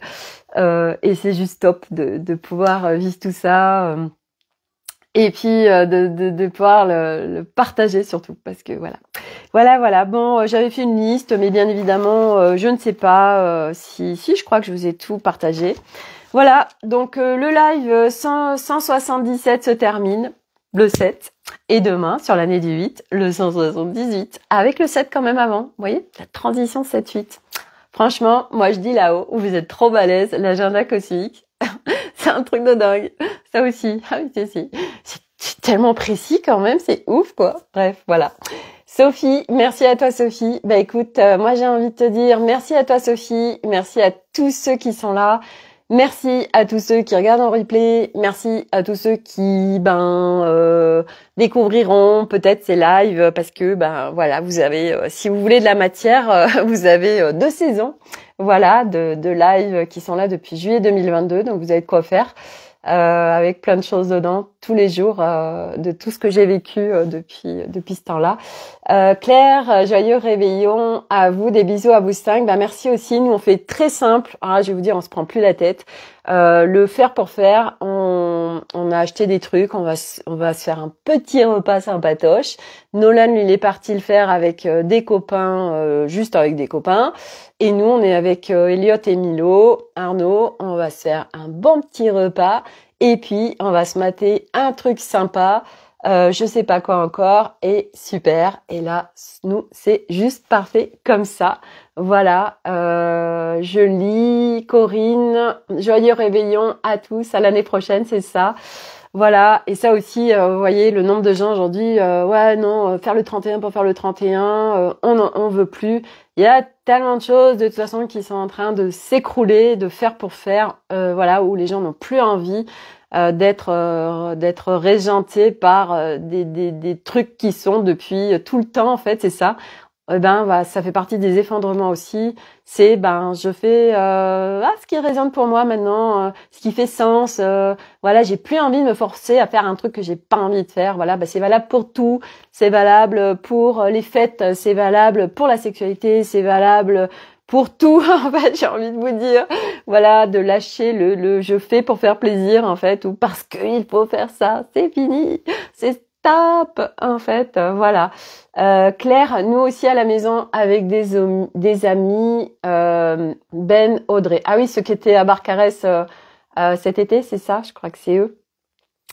et c'est juste top de pouvoir vivre tout ça et puis de pouvoir le partager surtout parce que voilà. Bon, j'avais fait une liste mais bien évidemment je ne sais pas si je crois que je vous ai tout partagé. Voilà, donc le live 177 se termine le 7 et demain sur l'année du 8, le 178 avec le 7 quand même avant. Vous voyez, la transition 7-8. Franchement, moi je dis là-haut où vous êtes trop balèze, l'agenda cosmique, c'est un truc de dingue. Ça aussi, ah oui, c'est tellement précis quand même, c'est ouf quoi. Bref, voilà. Sophie, merci à toi Sophie. Écoute, moi j'ai envie de te dire merci à toi Sophie, merci à tous ceux qui sont là. Merci à tous ceux qui regardent en replay. Merci à tous ceux qui découvriront peut-être ces lives parce que voilà, vous avez si vous voulez de la matière, vous avez 2 saisons voilà de lives qui sont là depuis juillet 2022, donc vous avez de quoi faire avec plein de choses dedans tous les jours de tout ce que j'ai vécu depuis ce temps-là. Claire, joyeux réveillon à vous, des bisous à vous 5. Merci aussi, nous on fait très simple. Alors là, je vais vous dire, on se prend plus la tête. Le faire pour faire, on a acheté des trucs, on va se faire un petit repas sympatoche. Nolan, lui, il est parti le faire avec des copains, juste avec des copains. Et nous, on est avec Elliot et Milo, Arnaud. On va se faire un bon petit repas. Et puis, on va se mater un truc sympa. Je sais pas quoi encore. Et super. Et là, nous, c'est juste parfait comme ça. Voilà. Je lis Corinne. Joyeux réveillon à tous. À l'année prochaine, c'est ça. Voilà, et ça aussi, vous voyez, le nombre de gens aujourd'hui, faire le 31 pour faire le 31, on veut plus. Il y a tellement de choses, de toute façon, qui sont en train de s'écrouler, de faire pour faire, où les gens n'ont plus envie d'être régentés par des trucs qui sont depuis tout le temps, en fait, c'est ça. Ça fait partie des effondrements aussi. C'est je fais ce qui résonne pour moi maintenant, ce qui fait sens. J'ai plus envie de me forcer à faire un truc que j'ai pas envie de faire. Voilà, c'est valable pour tout. C'est valable pour les fêtes, c'est valable pour la sexualité, c'est valable pour tout. En fait, j'ai envie de vous dire, voilà, de lâcher le je fais pour faire plaisir en fait ou parce qu'il faut faire ça. C'est fini. C'est top, en fait, voilà. Claire, nous aussi à la maison avec des amis, Ben, Audrey. Ah oui, ceux qui étaient à Barcarès cet été, c'est ça, je crois que c'est eux.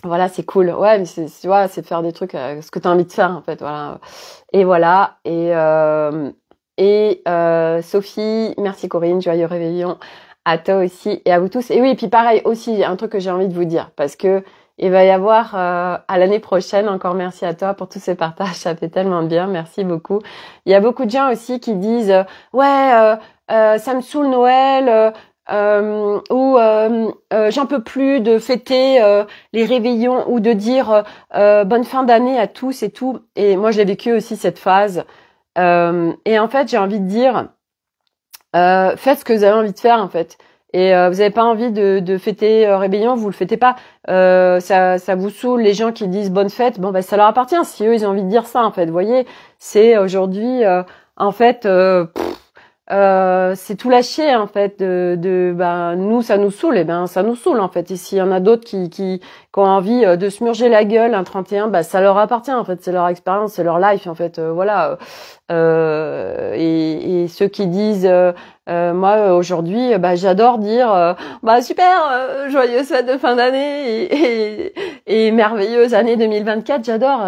Voilà, c'est cool. Ouais, mais c'est de faire des trucs, ce que tu as envie de faire, en fait, voilà. Et voilà, et Sophie, merci Corinne, joyeux réveillon à toi aussi et à vous tous. Et oui, et puis pareil aussi, un truc que j'ai envie de vous dire, parce que il va y avoir à l'année prochaine, encore merci à toi pour tous ces partages, ça fait tellement de bien, merci beaucoup. Il y a beaucoup de gens aussi qui disent ça me saoule Noël j'en peux plus de fêter les réveillons ou de dire bonne fin d'année à tous et tout. Et moi je l'ai vécu aussi cette phase. Et en fait, j'ai envie de dire, faites ce que vous avez envie de faire, en fait. Et vous n'avez pas envie de fêter Réveillon, vous le fêtez pas. Ça vous saoule les gens qui disent bonne fête. Bon, ben ça leur appartient. Si eux ils ont envie de dire ça, en fait, vous voyez, c'est aujourd'hui, en fait, c'est tout lâcher, en fait. Ben nous ça nous saoule, et ben ça nous saoule, en fait. Et s'il y en a d'autres qui ont envie de se murger la gueule un 31, ben ça leur appartient, en fait. C'est leur expérience, c'est leur life, en fait. Voilà. Et ceux qui disent moi aujourd'hui j'adore dire super joyeuse fête de fin d'année et merveilleuse année 2024, j'adore.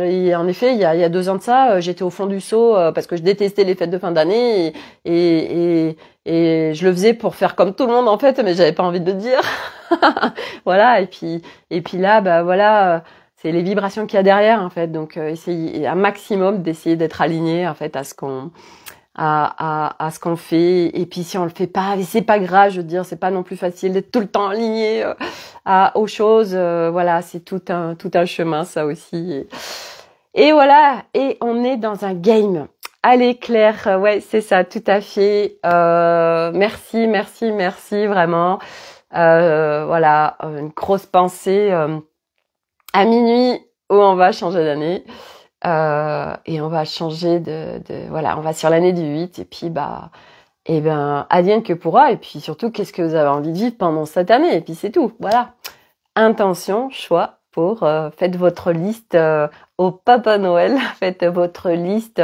Et en effet il y a 2 ans de ça j'étais au fond du seau parce que je détestais les fêtes de fin d'année et je le faisais pour faire comme tout le monde, en fait, mais j'avais pas envie de le dire. Voilà. Et puis là voilà, c'est les vibrations qu'il y a derrière, en fait. Donc essayez un maximum d'essayer d'être aligné, en fait, à ce qu'on ce qu'on fait. Et puis si on le fait pas, c'est pas grave, je veux dire, c'est pas non plus facile d'être tout le temps aligné aux choses. Voilà, c'est tout un chemin, ça aussi. Et voilà, et on est dans un game. Allez Claire, ouais, c'est ça, tout à fait. Merci vraiment. Voilà, une grosse pensée à minuit où on va changer d'année. Et on va changer voilà, on va sur l'année du 8 et puis advienne que pourra. Et puis surtout, qu'est-ce que vous avez envie de vivre pendant cette année? Et puis c'est tout, voilà. Intention, choix pour faites votre liste au Papa Noël, faites votre liste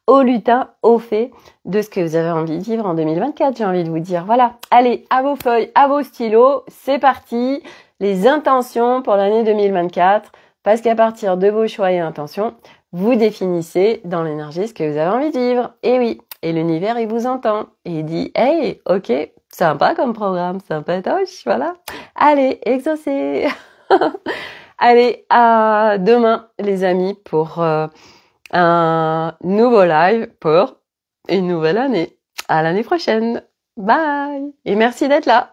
au lutin, au fée de ce que vous avez envie de vivre en 2024, j'ai envie de vous dire. Voilà, allez, à vos feuilles, à vos stylos, c'est parti. Les intentions pour l'année 2024, parce qu'à partir de vos choix et intentions, vous définissez dans l'énergie ce que vous avez envie de vivre. Et oui, et l'univers, il vous entend. Et il dit, hey, ok, sympa comme programme, sympatoche, voilà. Allez, exaucez. Allez, à demain, les amis, pour un nouveau live pour une nouvelle année. À l'année prochaine. Bye. Et merci d'être là.